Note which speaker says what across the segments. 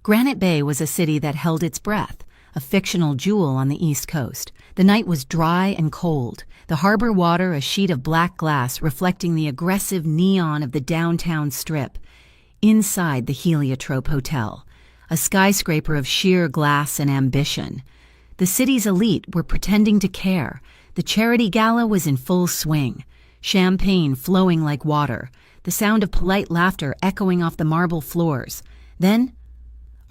Speaker 1: Granite Bay was a city that held its breath, a fictional jewel on the East Coast. The night was dry and cold, the harbor water a sheet of black glass reflecting the aggressive neon of the downtown strip. Inside the Heliotrope Hotel, a skyscraper of sheer glass and ambition. The city's elite were pretending to care. The charity gala was in full swing, champagne flowing like water, the sound of polite laughter echoing off the marble floors. Then,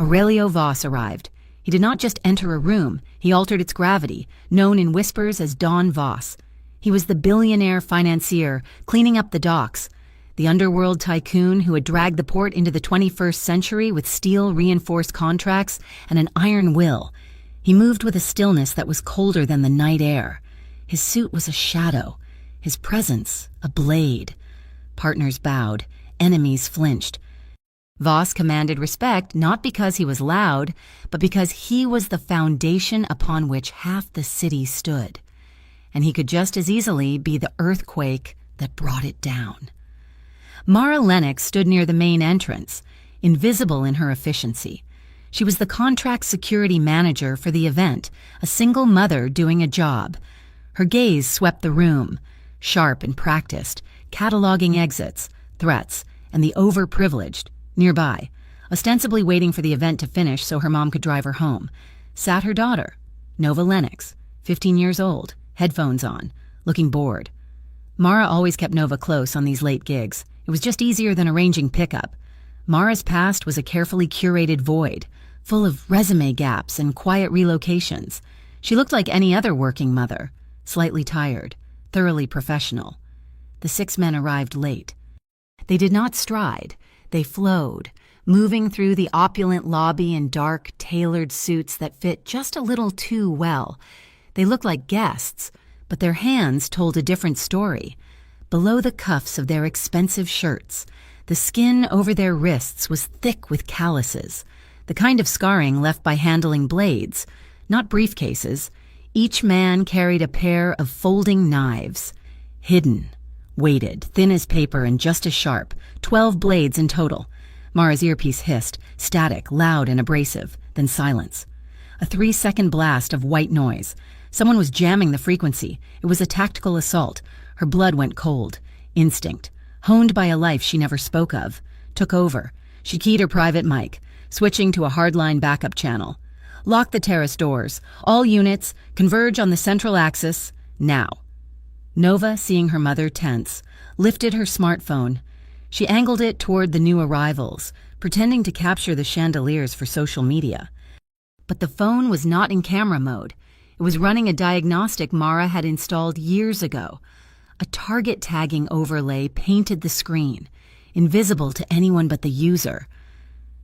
Speaker 1: Aurelio Voss arrived. He did not just enter a room, he altered its gravity, known in whispers as Don Voss. He was the billionaire financier, cleaning up the docks, the underworld tycoon who had dragged the port into the 21st century with steel-reinforced contracts and an iron will. He moved with a stillness that was colder than the night air. His suit was a shadow, his presence a blade. Partners bowed, enemies flinched. Voss commanded respect not because he was loud, but because he was the foundation upon which half the city stood. And he could just as easily be the earthquake that brought it down. Mara Lennox stood near the main entrance, invisible in her efficiency. She was the contract security manager for the event, a single mother doing a job. Her gaze swept the room, sharp and practiced, cataloging exits, threats, and the overprivileged. Nearby, ostensibly waiting for the event to finish so her mom could drive her home, sat her daughter, Nova Lennox, 15 years old, headphones on, looking bored. Mara always kept Nova close on these late gigs. It was just easier than arranging pickup. Mara's past was a carefully curated void, full of resume gaps and quiet relocations. She looked like any other working mother, slightly tired, thoroughly professional. The 6 men arrived late. They did not stride. They flowed, moving through the opulent lobby in dark, tailored suits that fit just a little too well. They looked like guests, but their hands told a different story. Below the cuffs of their expensive shirts, the skin over their wrists was thick with calluses, the kind of scarring left by handling blades, not briefcases. Each man carried a pair of folding knives, hidden, weighted, thin as paper and just as sharp, 12 blades in total. Mara's earpiece hissed, static, loud and abrasive, then silence. A 3-second blast of white noise. Someone was jamming the frequency. It was a tactical assault. Her blood went cold. Instinct, honed by a life she never spoke of, took over. She keyed her private mic, switching to a hardline backup channel. Lock the terrace doors. All units, converge on the central axis, now. Nova, seeing her mother tense, lifted her smartphone. She angled it toward the new arrivals, pretending to capture the chandeliers for social media. But the phone was not in camera mode. It was running a diagnostic Mara had installed years ago. A target tagging overlay painted the screen, invisible to anyone but the user.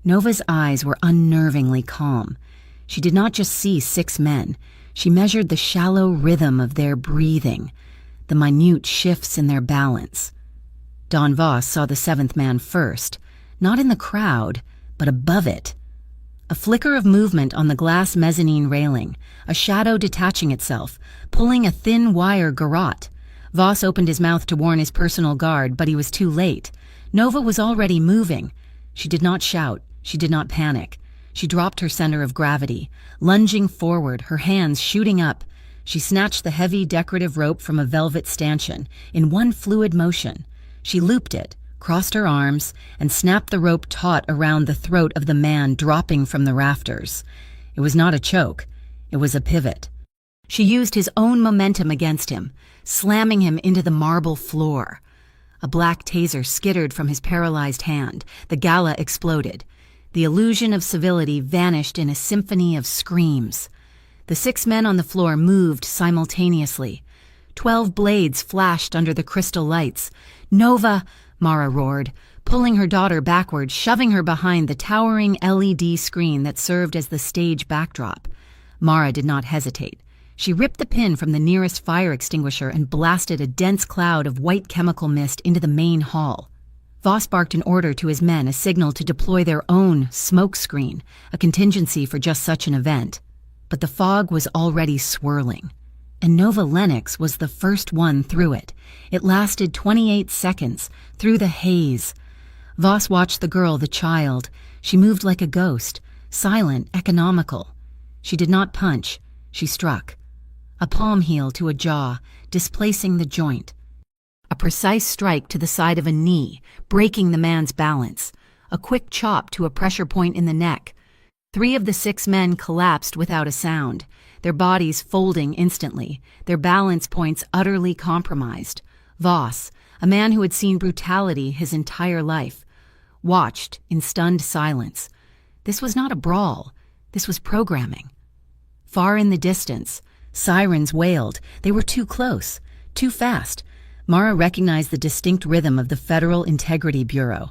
Speaker 1: Nova's eyes were unnervingly calm. She did not just see 6 men. She measured the shallow rhythm of their breathing, the minute shifts in their balance. Don Voss saw the 7th man first, not in the crowd, but above it. A flicker of movement on the glass mezzanine railing, a shadow detaching itself, pulling a thin wire garrote. Voss opened his mouth to warn his personal guard, but he was too late. Nova was already moving. She did not shout. She did not panic. She dropped her center of gravity, lunging forward, her hands shooting up. She snatched the heavy decorative rope from a velvet stanchion in one fluid motion. She looped it, crossed her arms, and snapped the rope taut around the throat of the man dropping from the rafters. It was not a choke. It was a pivot. She used his own momentum against him, slamming him into the marble floor. A black taser skittered from his paralyzed hand. The gala exploded. The illusion of civility vanished in a symphony of screams. The 6 men on the floor moved simultaneously. 12 blades flashed under the crystal lights. "Nova!" Mara roared, pulling her daughter backward, shoving her behind the towering LED screen that served as the stage backdrop. Mara did not hesitate. She ripped the pin from the nearest fire extinguisher and blasted a dense cloud of white chemical mist into the main hall. Voss barked an order to his men, a signal to deploy their own smoke screen, a contingency for just such an event. But the fog was already swirling, and Nova Lennox was the first one through it. It lasted 28 seconds, through the haze. Voss watched the girl, the child. She moved like a ghost, silent, economical. She did not punch, she struck. A palm heel to a jaw, displacing the joint. A precise strike to the side of a knee, breaking the man's balance. A quick chop to a pressure point in the neck. 3 of the 6 men collapsed without a sound, their bodies folding instantly, their balance points utterly compromised. Voss, a man who had seen brutality his entire life, watched in stunned silence. This was not a brawl. This was programming. Far in the distance, sirens wailed. They were too close, too fast. Mara recognized the distinct rhythm of the Federal Integrity Bureau.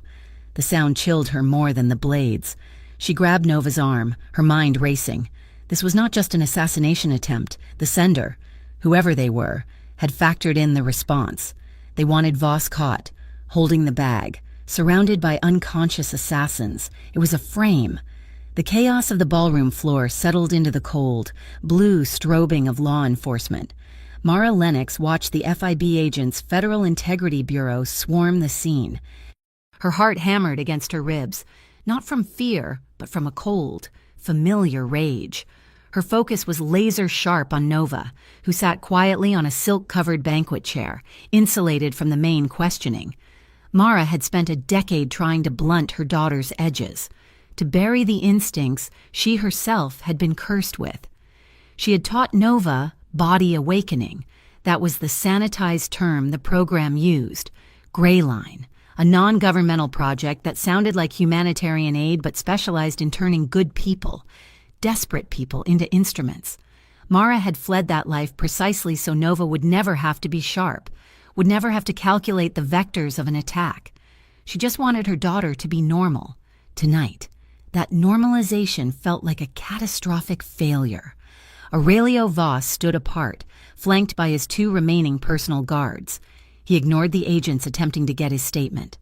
Speaker 1: The sound chilled her more than the blades. She grabbed Nova's arm, her mind racing. This was not just an assassination attempt. The sender, whoever they were, had factored in the response. They wanted Voss caught, holding the bag, surrounded by unconscious assassins. It was a frame. The chaos of the ballroom floor settled into the cold, blue strobing of law enforcement. Mara Lennox watched the FIB agents' Federal Integrity Bureau swarm the scene. Her heart hammered against her ribs, not from fear, but from a cold, familiar rage. Her focus was laser-sharp on Nova, who sat quietly on a silk-covered banquet chair, insulated from the main questioning. Mara had spent a decade trying to blunt her daughter's edges, to bury the instincts she herself had been cursed with. She had taught Nova body awakening. That was the sanitized term the program used. Gray Line, a non-governmental project that sounded like humanitarian aid but specialized in turning good people, desperate people, into instruments. Mara had fled that life precisely so Nova would never have to be sharp, would never have to calculate the vectors of an attack. She just wanted her daughter to be normal. Tonight, that normalization felt like a catastrophic failure. Aurelio Voss stood apart, flanked by his 2 remaining personal guards. He ignored the agents attempting to get his statement.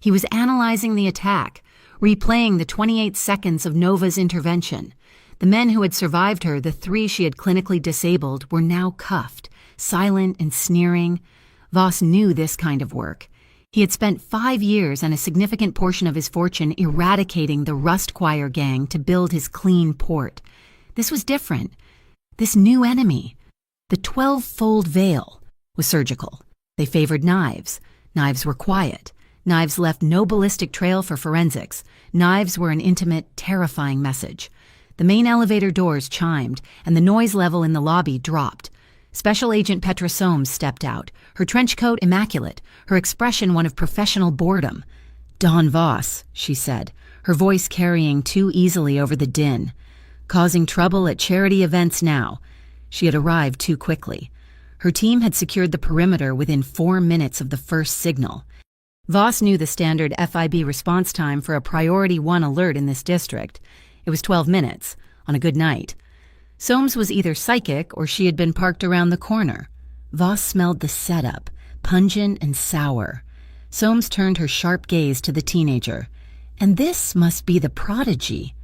Speaker 1: He was analyzing the attack, replaying the 28 seconds of Nova's intervention. The men who had survived her, the 3 she had clinically disabled, were now cuffed, silent and sneering. Voss knew this kind of work. He had spent 5 years and a significant portion of his fortune eradicating the Rust Choir gang to build his clean port. This was different. This new enemy, the 12-fold veil, was surgical. They favored knives. Knives were quiet. Knives left no ballistic trail for forensics. Knives were an intimate, terrifying message. The main elevator doors chimed, and the noise level in the lobby dropped. Special Agent Petra Soames stepped out, her trench coat immaculate, her expression one of professional boredom. "Don Voss," she said, her voice carrying too easily over the din. "Causing trouble at charity events now." She had arrived too quickly. Her team had secured the perimeter within 4 minutes of the first signal. Voss knew the standard FIB response time for a Priority 1 alert in this district. It was 12 minutes, on a good night. Soames was either psychic or she had been parked around the corner. Voss smelled the setup, pungent and sour. Soames turned her sharp gaze to the teenager. And this must be the prodigy.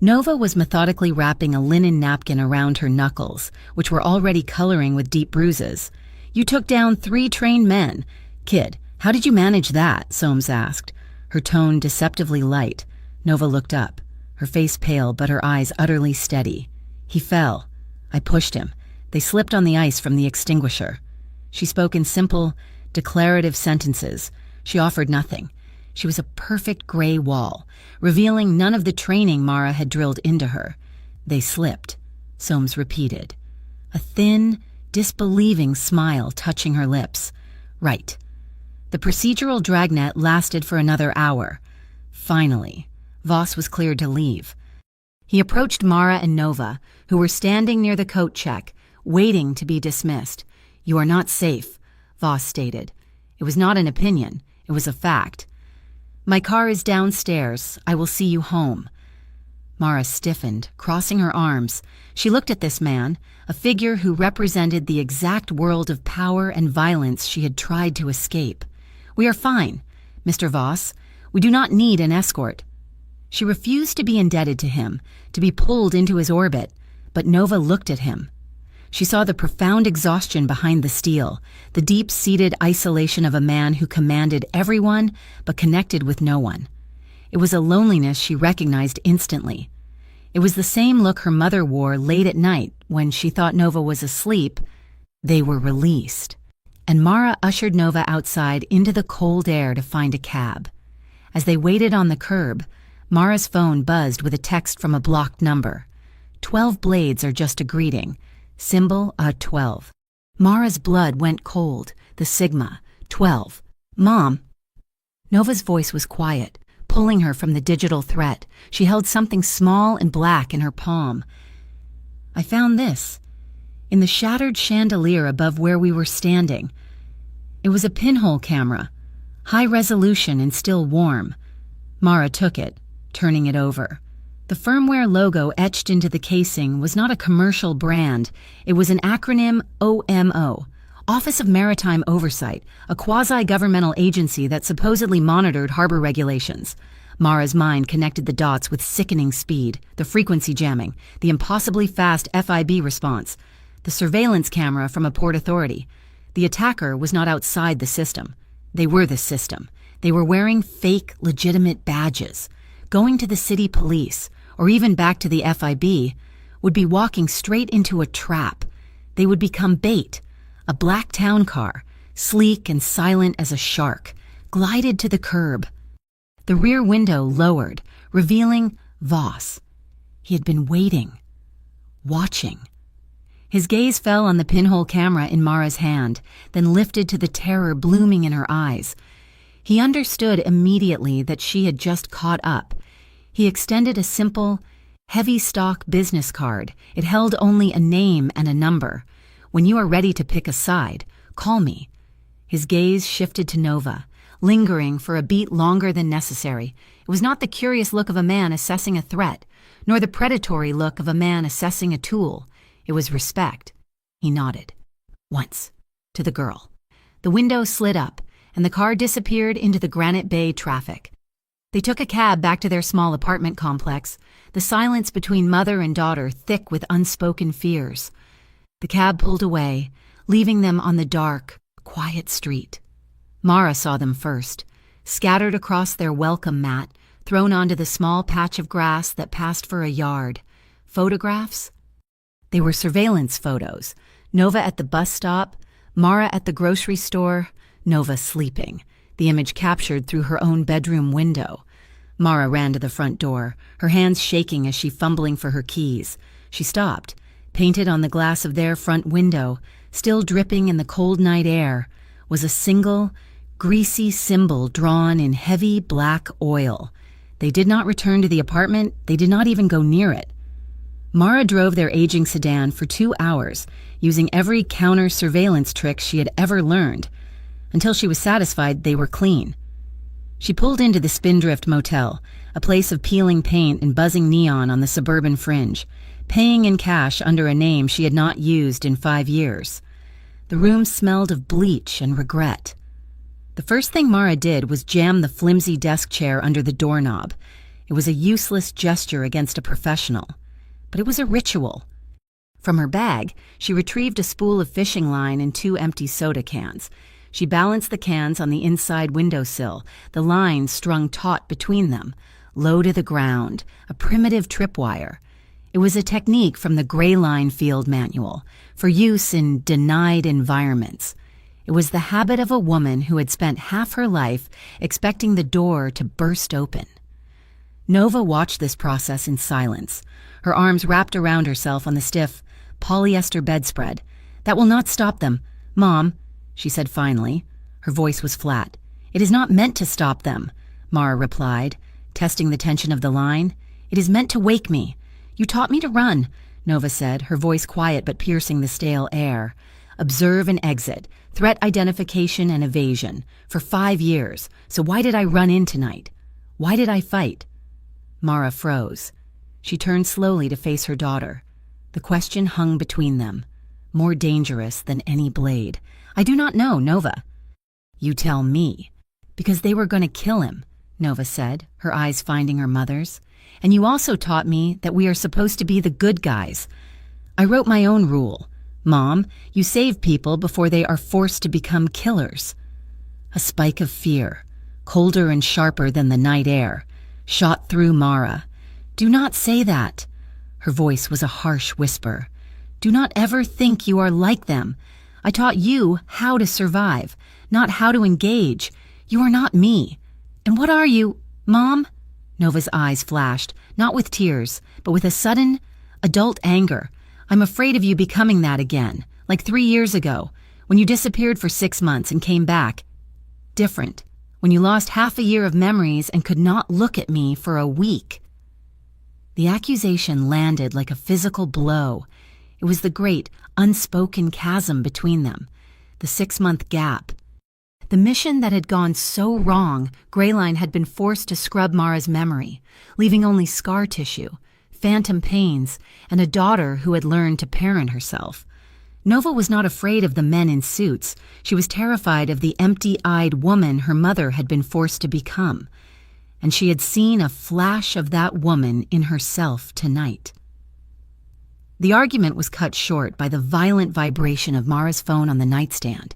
Speaker 1: Nova was methodically wrapping a linen napkin around her knuckles, which were already coloring with deep bruises. "You took down 3 trained men. Kid, how did you manage that?" Soames asked, her tone deceptively light. Nova looked up, her face pale but her eyes utterly steady. "He fell. I pushed him. They slipped on the ice from the extinguisher." She spoke in simple, declarative sentences. She offered nothing. She was a perfect gray wall, revealing none of the training Mara had drilled into her. "They slipped," Soames repeated, a thin, disbelieving smile touching her lips. "Right." The procedural dragnet lasted for another hour. Finally, Voss was cleared to leave. He approached Mara and Nova, who were standing near the coat check, waiting to be dismissed. "You are not safe," Voss stated. It was not an opinion, it was a fact. "My car is downstairs. I will see you home." Mara stiffened, crossing her arms. She looked at this man, a figure who represented the exact world of power and violence she had tried to escape. "We are fine, Mr. Voss. We do not need an escort." She refused to be indebted to him, to be pulled into his orbit, but Nova looked at him. She saw the profound exhaustion behind the steel, the deep-seated isolation of a man who commanded everyone but connected with no one. It was a loneliness she recognized instantly. It was the same look her mother wore late at night when she thought Nova was asleep. They were released, and Mara ushered Nova outside into the cold air to find a cab. As they waited on the curb, Mara's phone buzzed with a text from a blocked number. 12 blades are just a greeting. Symbol a 12. Mara's blood went cold. The sigma. 12. Mom. Nova's voice was quiet, pulling her from the digital threat. She held something small and black in her palm. I found this in the shattered chandelier above where we were standing. It was a pinhole camera, high resolution and still warm. Mara took it, turning it over. The firmware logo etched into the casing was not a commercial brand. It was an acronym OMO, Office of Maritime Oversight, a quasi-governmental agency that supposedly monitored harbor regulations. Mara's mind connected the dots with sickening speed, the frequency jamming, the impossibly fast FIB response, the surveillance camera from a port authority. The attacker was not outside the system. They were the system. They were wearing fake, legitimate badges. Going to the city police, or even back to the FIB, would be walking straight into a trap. They would become bait. A black town car, sleek and silent as a shark, glided to the curb. The rear window lowered, revealing Voss. He had been waiting, watching. His gaze fell on the pinhole camera in Mara's hand, then lifted to the terror blooming in her eyes. He understood immediately that she had just caught up. He extended a simple, heavy stock business card. It held only a name and a number. When you are ready to pick a side, call me. His gaze shifted to Nova, lingering for a beat longer than necessary. It was not the curious look of a man assessing a threat, nor the predatory look of a man assessing a tool. It was respect. He nodded. Once. To the girl. The window slid up, and the car disappeared into the Granite Bay traffic. They took a cab back to their small apartment complex, the silence between mother and daughter thick with unspoken fears. The cab pulled away, leaving them on the dark, quiet street. Mara saw them first, scattered across their welcome mat, thrown onto the small patch of grass that passed for a yard. Photographs? They were surveillance photos. Nova at the bus stop, Mara at the grocery store, Nova sleeping, the image captured through her own bedroom window. Mara ran to the front door, her hands shaking as she fumbling for her keys. She stopped. Painted on the glass of their front window, still dripping in the cold night air, was a single, greasy symbol drawn in heavy black oil. They did not return to the apartment. They did not even go near it. Mara drove their aging sedan for 2 hours, using every counter-surveillance trick she had ever learned, until she was satisfied they were clean. She pulled into the Spindrift Motel, a place of peeling paint and buzzing neon on the suburban fringe, paying in cash under a name she had not used in 5 years. The room smelled of bleach and regret. The first thing Mara did was jam the flimsy desk chair under the doorknob. It was a useless gesture against a professional, but it was a ritual. From her bag, she retrieved a spool of fishing line and 2 empty soda cans. She balanced the cans on the inside windowsill, the line strung taut between them, low to the ground, a primitive tripwire. It was a technique from the Gray Line Field Manual for use in denied environments. It was the habit of a woman who had spent half her life expecting the door to burst open. Nova watched this process in silence, her arms wrapped around herself on the stiff polyester bedspread. "That will not stop them, Mom," she said finally. Her voice was flat. "It is not meant to stop them," Mara replied, testing the tension of the line. "It is meant to wake me. You taught me to run," Nova said, her voice quiet but piercing the stale air. "Observe and exit, threat identification and evasion, for 5 years. So why did I run in tonight? Why did I fight?" Mara froze. She turned slowly to face her daughter. The question hung between them, more dangerous than any blade. "I do not know, Nova." "You tell me." "Because they were going to kill him," Nova said, her eyes finding her mother's. "And you also taught me that we are supposed to be the good guys. I wrote my own rule. Mom, you save people before they are forced to become killers." A spike of fear, colder and sharper than the night air, shot through Mara. "Do not say that." Her voice was a harsh whisper. "Do not ever think you are like them. I taught you how to survive, not how to engage. You are not me. And what are you, Mom?" Nova's eyes flashed, not with tears, but with a sudden, adult anger. "I'm afraid of you becoming that again, like 3 years ago, when you disappeared for 6 months and came back. Different, when you lost half a year of memories and could not look at me for a week." The accusation landed like a physical blow. It was the great, unspoken chasm between them, the 6-month gap. The mission that had gone so wrong, Greyline had been forced to scrub Mara's memory, leaving only scar tissue, phantom pains, and a daughter who had learned to parent herself. Nova was not afraid of the men in suits. She was terrified of the empty-eyed woman her mother had been forced to become. And she had seen a flash of that woman in herself tonight. The argument was cut short by the violent vibration of Mara's phone on the nightstand.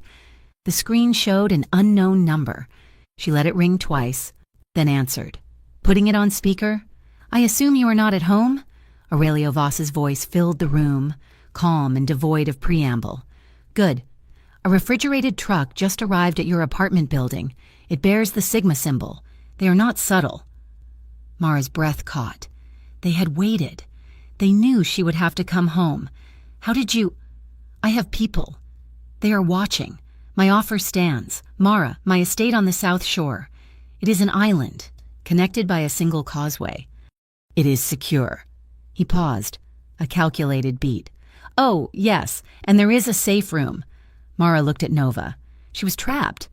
Speaker 1: The screen showed an unknown number. She let it ring twice, then answered. Putting it on speaker, "I assume you are not at home?" Aurelio Voss's voice filled the room, calm and devoid of preamble. "Good. A refrigerated truck just arrived at your apartment building. It bears the Sigma symbol. They are not subtle." Mara's breath caught. They had waited. They knew she would have to come home. "How did you—" "I have people. They are watching. My offer stands. Mara, my estate on the South Shore. It is an island, connected by a single causeway. It is secure." He paused, a calculated beat. "Oh, yes, and there is a safe room." Mara looked at Nova. She was trapped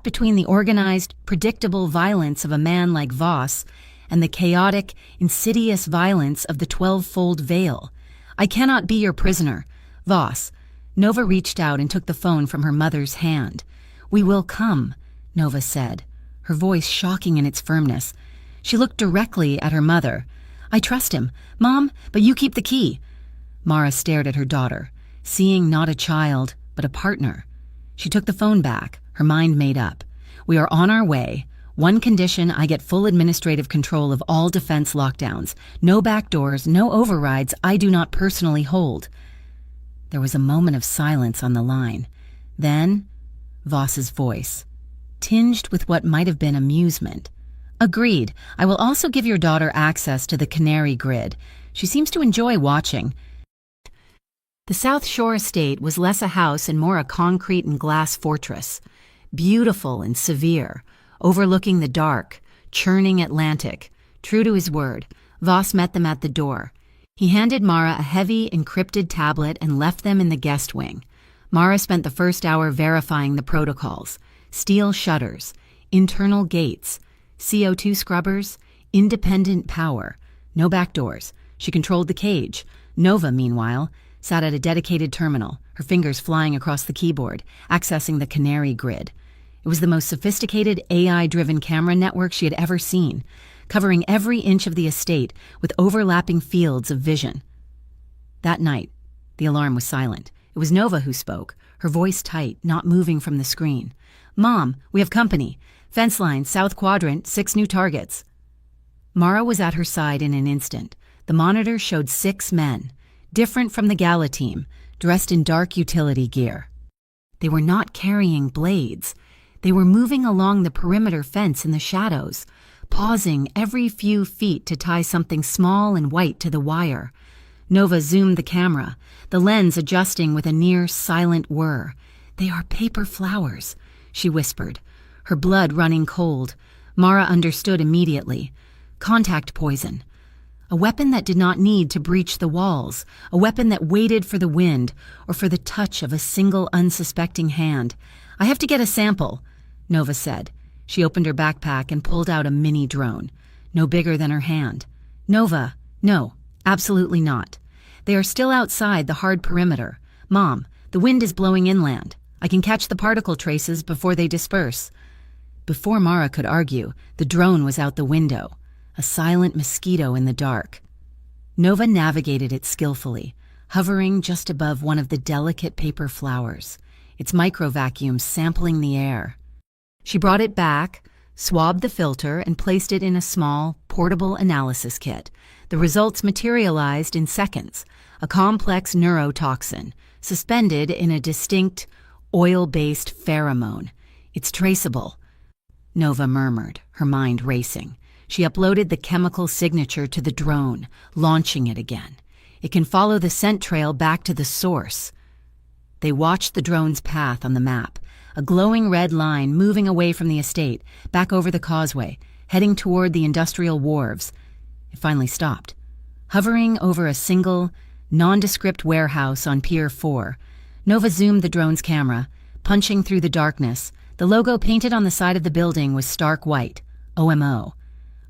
Speaker 1: between the organized, predictable violence of a man like Voss and the chaotic, insidious violence of the 12-fold veil. "I cannot be your prisoner. Voss." Nova reached out and took the phone from her mother's hand. "We will come," Nova said, her voice shocking in its firmness. She looked directly at her mother. "I trust him, Mom, but you keep the key." Mara stared at her daughter, seeing not a child, but a partner. She took the phone back, her mind made up. "We are on our way. One condition, I get full administrative control of all defense lockdowns. No backdoors, no overrides I do not personally hold." There was a moment of silence on the line. Then, Voss's voice, tinged with what might have been amusement. "Agreed. I will also give your daughter access to the Canary grid. She seems to enjoy watching." The South Shore estate was less a house and more a concrete and glass fortress, beautiful and severe, overlooking the dark, churning Atlantic. True to his word, Voss met them at the door. He handed Mara a heavy, encrypted tablet and left them in the guest wing. Mara spent the first hour verifying the protocols: steel shutters, internal gates, CO2 scrubbers, independent power, no back doors. She controlled the cage. Nova, meanwhile, sat at a dedicated terminal, her fingers flying across the keyboard, accessing the Canary grid. It was the most sophisticated AI-driven camera network she had ever seen, covering every inch of the estate with overlapping fields of vision. That night, the alarm was silent. It was Nova who spoke, her voice tight, not moving from the screen. "Mom, we have company. Fence line, south quadrant, 6 new targets." Mara was at her side in an instant. The monitor showed 6 men, different from the gala team, dressed in dark utility gear. They were not carrying blades. They were moving along the perimeter fence in the shadows, pausing every few feet to tie something small and white to the wire. Nova zoomed the camera, the lens adjusting with a near silent whir. "They are paper flowers," she whispered, her blood running cold. Mara understood immediately. Contact poison. A weapon that did not need to breach the walls, a weapon that waited for the wind or for the touch of a single unsuspecting hand. "I have to get a sample," Nova said. She opened her backpack and pulled out a mini drone, no bigger than her hand. "Nova, no, absolutely not. They are still outside the hard perimeter. Mom, the wind is blowing inland. I can catch the particle traces before they disperse." Before Mara could argue, the drone was out the window, a silent mosquito in the dark. Nova navigated it skillfully, hovering just above one of the delicate paper flowers, its micro-vacuum sampling the air. She brought it back, swabbed the filter, and placed it in a small, portable analysis kit. The results materialized in seconds: a complex neurotoxin, suspended in a distinct, oil-based pheromone. "It's traceable," Nova murmured, her mind racing. She uploaded the chemical signature to the drone, launching it again. "It can follow the scent trail back to the source." They watched the drone's path on the map, a glowing red line moving away from the estate, back over the causeway, heading toward the industrial wharves. It finally stopped, hovering over a single, nondescript warehouse on Pier 4. Nova zoomed the drone's camera, punching through the darkness. The logo painted on the side of the building was stark white: OMO.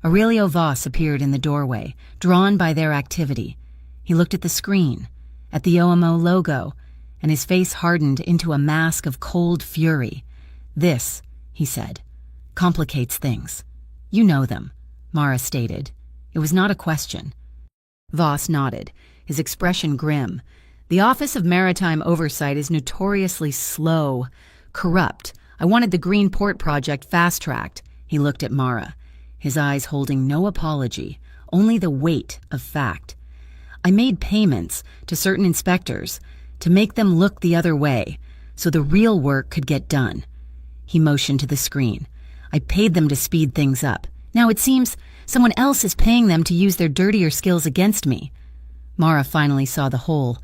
Speaker 1: Aurelio Voss appeared in the doorway, drawn by their activity. He looked at the screen, at the OMO logo, and his face hardened into a mask of cold fury. "This," he said, "complicates things." "You know them," Mara stated. It was not a question. Voss nodded, his expression grim. "The Office of Maritime Oversight is notoriously slow, corrupt. I wanted the Green Port project fast-tracked." He looked at Mara, his eyes holding no apology, only the weight of fact. "I made payments to certain inspectors to make them look the other way, so the real work could get done." He motioned to the screen. "I paid them to speed things up. Now it seems someone else is paying them to use their dirtier skills against me." Mara finally saw the whole,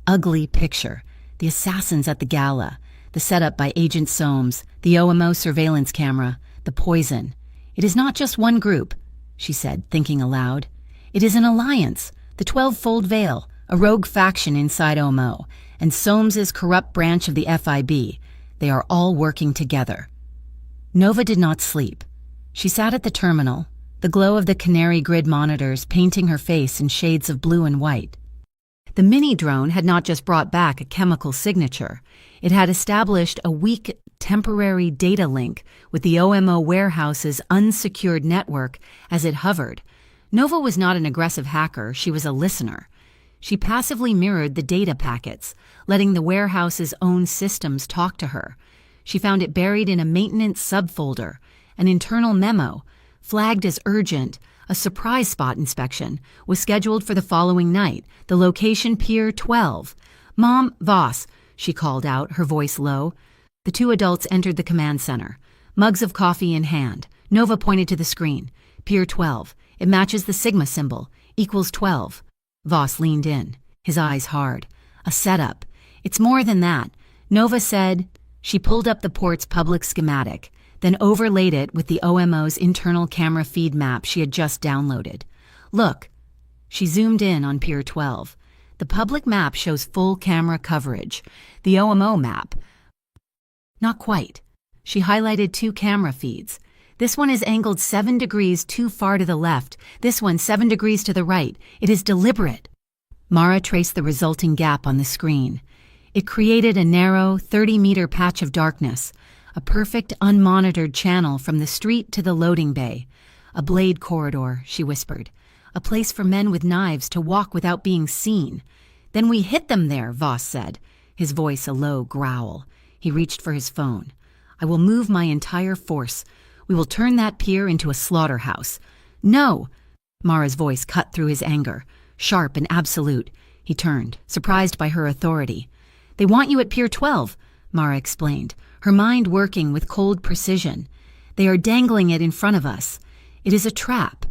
Speaker 1: ugly picture: the assassins at the gala, the setup by Agent Soames, the OMO surveillance camera, the poison. "It is not just one group," she said, thinking aloud. "It is an alliance, the 12-fold Veil, a rogue faction inside OMO, and Soames's corrupt branch of the FIB. They are all working together." Nova did not sleep. She sat at the terminal, the glow of the canary grid monitors painting her face in shades of blue and white. The mini-drone had not just brought back a chemical signature. It had established a weak, temporary data link with the OMO warehouse's unsecured network as it hovered. Nova was not an aggressive hacker, she was a listener. She passively mirrored the data packets, letting the warehouse's own systems talk to her. She found it buried in a maintenance subfolder, an internal memo, flagged as urgent. A surprise spot inspection was scheduled for the following night, the location Pier 12. "Mom, Voss," she called out, her voice low. The two adults entered the command center, mugs of coffee in hand. Nova pointed to the screen. "Pier 12. It matches the Sigma symbol, equals 12. Voss leaned in, his eyes hard. "A setup. It's more than that," Nova said. She pulled up the port's public schematic, then overlaid it with the OMO's internal camera feed map she had just downloaded. "Look." She zoomed in on Pier 12. The public map shows full camera coverage. The OMO map, not quite. She highlighted two camera feeds. "This one is angled 7 degrees too far to the left. This one 7 degrees to the right. It is deliberate." Mara traced the resulting gap on the screen. It created a narrow, 30-meter patch of darkness, a perfect unmonitored channel from the street to the loading bay. "A blade corridor," she whispered. "A place for men with knives to walk without being seen." "Then we hit them there," Voss said, his voice a low growl. He reached for his phone. "I will move my entire force. We will turn that pier into a slaughterhouse." "No!" Mara's voice cut through his anger, sharp and absolute. He turned, surprised by her authority. "They want you at Pier 12, Mara explained, her mind working with cold precision. "They are dangling it in front of us. It is a trap.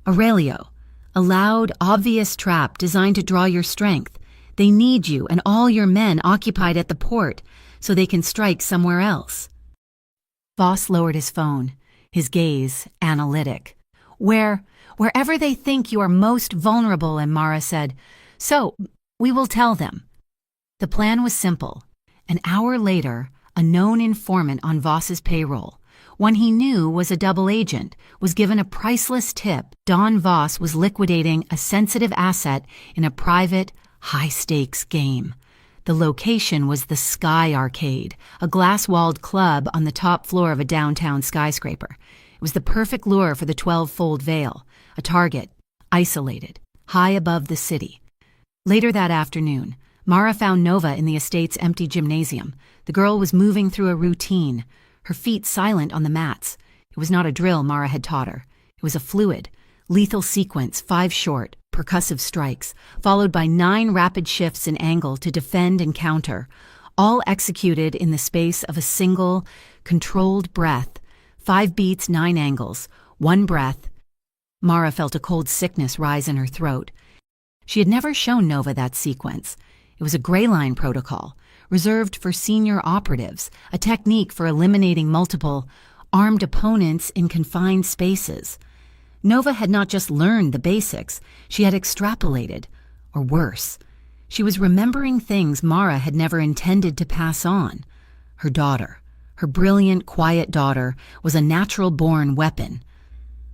Speaker 1: Aurelio. A loud, obvious trap designed to draw your strength. They need you and all your men occupied at the port, so they can strike somewhere else." Voss lowered his phone, his gaze analytic. Wherever they think you are most vulnerable," and Mara said, "So, we will tell them." The plan was simple. An hour later, a known informant on Voss's payroll, one he knew was a double agent, was given a priceless tip. Don Voss was liquidating a sensitive asset in a private, high-stakes game. The location was the Sky Arcade, a glass-walled club on the top floor of a downtown skyscraper. It was the perfect lure for the 12-fold Veil, a target, isolated, high above the city. Later that afternoon, Mara found Nova in the estate's empty gymnasium. The girl was moving through a routine, her feet silent on the mats. It was not a drill Mara had taught her. It was a fluid, lethal sequence, 5 short, percussive strikes, followed by 9 rapid shifts in angle to defend and counter, all executed in the space of a single, controlled breath. 5 beats, 9 angles, 1 breath. Mara felt a cold sickness rise in her throat. She had never shown Nova that sequence. It was a gray line protocol, reserved for senior operatives, a technique for eliminating multiple, armed opponents in confined spaces. Nova had not just learned the basics, she had extrapolated, or worse. She was remembering things Mara had never intended to pass on. Her daughter, her brilliant, quiet daughter, was a natural-born weapon.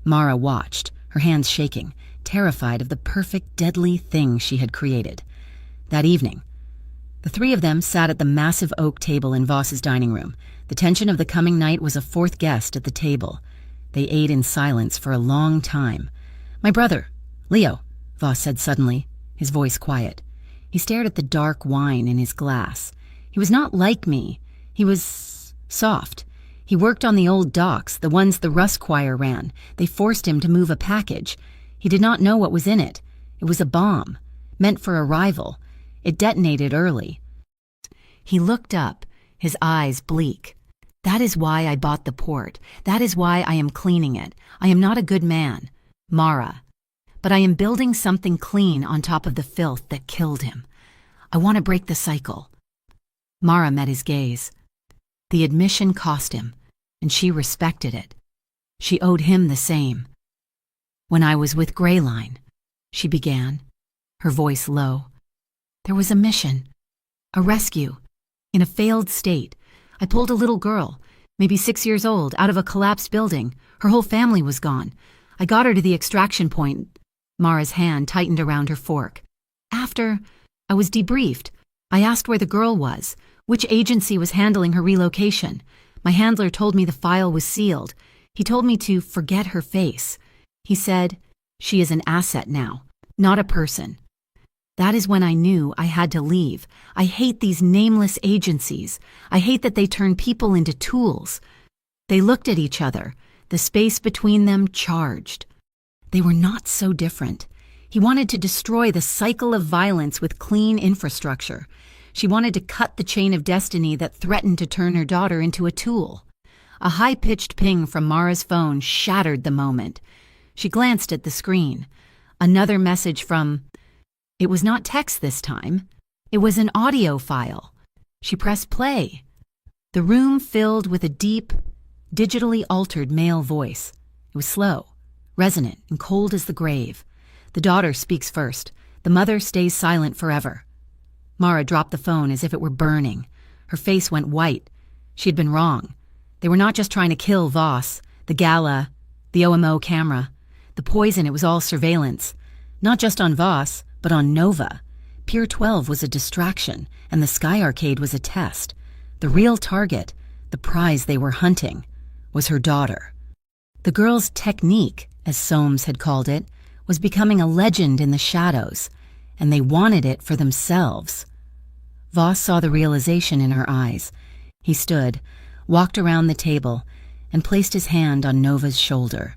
Speaker 1: Mara watched, her hands shaking, terrified of the perfect, deadly thing she had created. That evening, the 3 of them sat at the massive oak table in Voss's dining room. The tension of the coming night was a 4th guest at the table. They ate in silence for a long time. "My brother, Leo," Voss said suddenly, his voice quiet. He stared at the dark wine in his glass. He was not like me. He was soft. He worked on the old docks, the ones the Russ Choir ran. They forced him to move a package. He did not know what was in it. It was a bomb, meant for arrival. It detonated early. He looked up, his eyes bleak. "That is why I bought the port. That is why I am cleaning it. I am not a good man, Mara. But I am building something clean on top of the filth that killed him. I want to break the cycle." Mara met his gaze. The admission cost him, and she respected it. She owed him the same. "When I was with Greyline," she began, her voice low, "there was a mission, a rescue, in a failed state. I pulled a little girl, maybe 6 years old, out of a collapsed building. Her whole family was gone. I got her to the extraction point." Mara's hand tightened around her fork. "After I was debriefed, I asked where the girl was, which agency was handling her relocation. My handler told me the file was sealed. He told me to forget her face. He said, 'She is an asset now, not a person.' That is when I knew I had to leave. I hate these nameless agencies. I hate that they turn people into tools." They looked at each other, the space between them charged. They were not so different. He wanted to destroy the cycle of violence with clean infrastructure. She wanted to cut the chain of destiny that threatened to turn her daughter into a tool. A high-pitched ping from Mara's phone shattered the moment. She glanced at the screen. Another message from... It was not text this time. It was an audio file. She pressed play. The room filled with a deep, digitally altered male voice. It was slow, resonant, and cold as the grave. The daughter speaks first. The mother stays silent forever. Mara dropped the phone as if it were burning. Her face went white. She had been wrong. They were not just trying to kill Voss, the gala, the OMO camera. The poison, it was all surveillance. Not just on Voss, but on Nova. Pier 12 was a distraction, and the Sky Arcade was a test. The real target, the prize they were hunting, was her daughter. The girl's technique, as Soames had called it, was becoming a legend in the shadows, and they wanted it for themselves. Voss saw the realization in her eyes. He stood, walked around the table, and placed his hand on Nova's shoulder.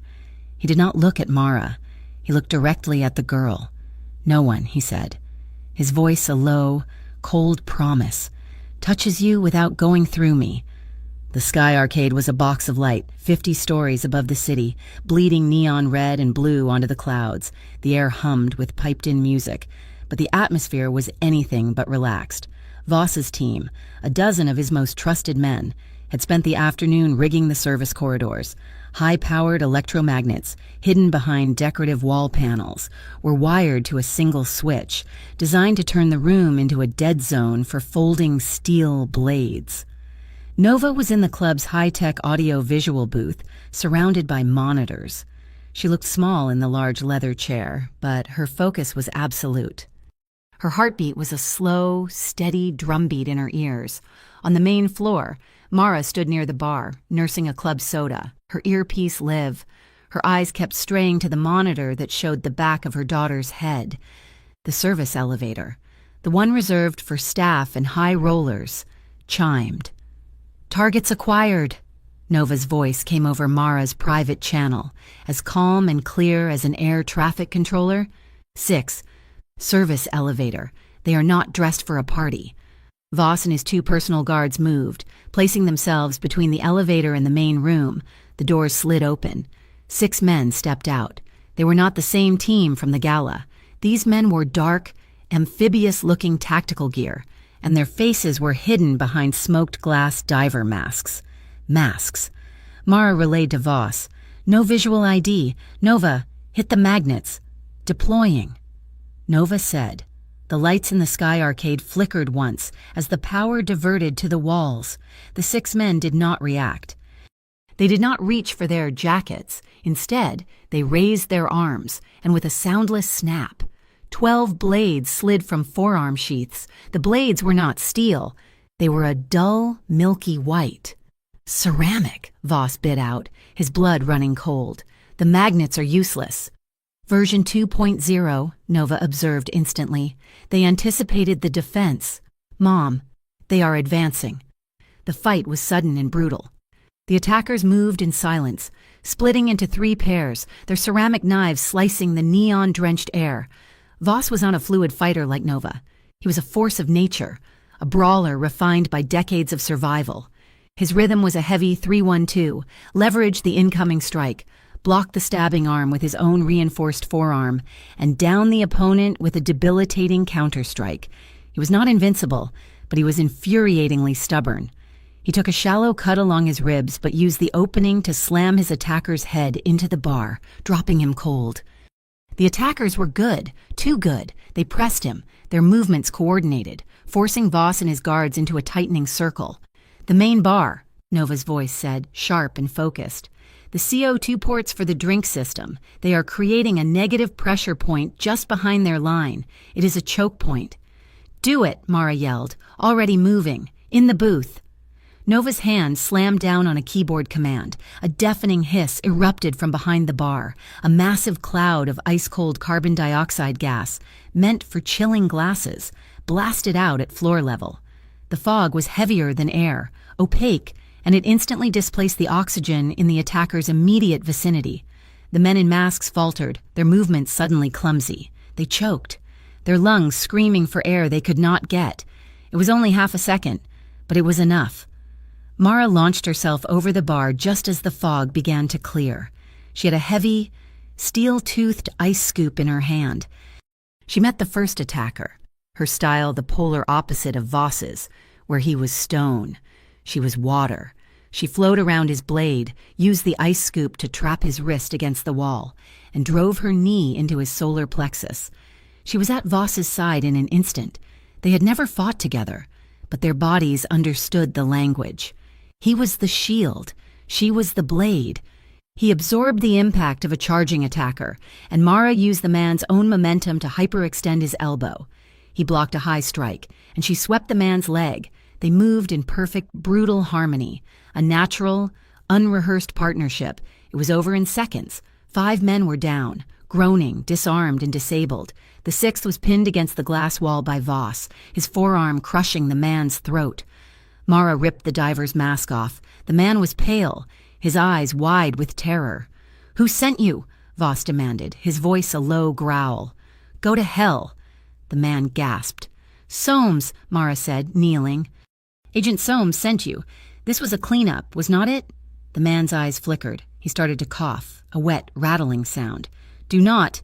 Speaker 1: He did not look at Mara. He looked directly at the girl. "No one," he said, his voice a low, cold promise, "touches you without going through me." The Sky Arcade was a box of light, 50 stories above the city, bleeding neon red and blue onto the clouds. The air hummed with piped-in music, but the atmosphere was anything but relaxed. Voss's team, a dozen of his most trusted men, had spent the afternoon rigging the service corridors. High-powered electromagnets, hidden behind decorative wall panels, were wired to a single switch, designed to turn the room into a dead zone for folding steel blades. Nova was in the club's high-tech audio-visual booth, surrounded by monitors. She looked small in the large leather chair, but her focus was absolute. Her heartbeat was a slow, steady drumbeat in her ears. On the main floor, Mara stood near the bar, nursing a club soda, her earpiece live. Her eyes kept straying to the monitor that showed the back of her daughter's head. The service elevator, the one reserved for staff and high rollers, chimed. "Targets acquired," Nova's voice came over Mara's private channel, as calm and clear as an air traffic controller. 6. Service elevator. They are not dressed for a party. Voss and his 2 personal guards moved, placing themselves between the elevator and the main room. The doors slid open. 6 men stepped out. They were not the same team from the gala. These men wore dark, amphibious-looking tactical gear, and their faces were hidden behind smoked glass diver masks. Masks. Mara relayed to Voss. No visual ID. Nova, hit the magnets. Deploying. Nova said. The lights in the sky arcade flickered once as the power diverted to the walls. The 6 men did not react. They did not reach for their jackets. Instead, they raised their arms, and with a soundless snap, 12 blades slid from forearm sheaths. The blades were not steel. They were a dull, milky white. Ceramic, Voss bit out, his blood running cold. The magnets are useless. Version 2.0, Nova observed instantly. They anticipated the defense. Mom, they are advancing. The fight was sudden and brutal. The attackers moved in silence, splitting into 3 pairs, their ceramic knives slicing the neon-drenched air. Voss was not a fluid fighter like Nova. He was a force of nature, a brawler refined by decades of survival. His rhythm was a heavy 3-1-2, leveraged the incoming strike, blocked the stabbing arm with his own reinforced forearm, and downed the opponent with a debilitating counterstrike. He was not invincible, but he was infuriatingly stubborn. He took a shallow cut along his ribs, but used the opening to slam his attacker's head into the bar, dropping him cold. The attackers were good, too good. They pressed him, their movements coordinated, forcing Voss and his guards into a tightening circle. The main bar, Nova's voice said, sharp and focused. The CO2 ports for the drink system. They are creating a negative pressure point just behind their line. It is a choke point. Do it, Mara yelled, already moving. In the booth. Nova's hand slammed down on a keyboard command. A deafening hiss erupted from behind the bar, a massive cloud of ice-cold carbon dioxide gas, meant for chilling glasses, blasted out at floor level. The fog was heavier than air, opaque, and it instantly displaced the oxygen in the attacker's immediate vicinity. The men in masks faltered, their movements suddenly clumsy. They choked, their lungs screaming for air they could not get. It was only half a second, but it was enough. Mara launched herself over the bar just as the fog began to clear. She had a heavy, steel-toothed ice scoop in her hand. She met the first attacker, her style the polar opposite of Voss's, where he was stone. She was water. She flowed around his blade, used the ice scoop to trap his wrist against the wall, and drove her knee into his solar plexus. She was at Voss's side in an instant. They had never fought together, but their bodies understood the language. He was the shield. She was the blade. He absorbed the impact of a charging attacker, and Mara used the man's own momentum to hyperextend his elbow. He blocked a high strike, and she swept the man's leg. They moved in perfect, brutal harmony, a natural, unrehearsed partnership. It was over in seconds. 5 men were down, groaning, disarmed, and disabled. The 6th was pinned against the glass wall by Voss, his forearm crushing the man's throat. Mara ripped the diver's mask off. The man was pale, his eyes wide with terror. "Who sent you?" Voss demanded, his voice a low growl. "Go to hell." The man gasped. "Soames," Mara said, kneeling. "Agent Soames sent you. This was a cleanup, was not it?" The man's eyes flickered. He started to cough, a wet, rattling sound. Do not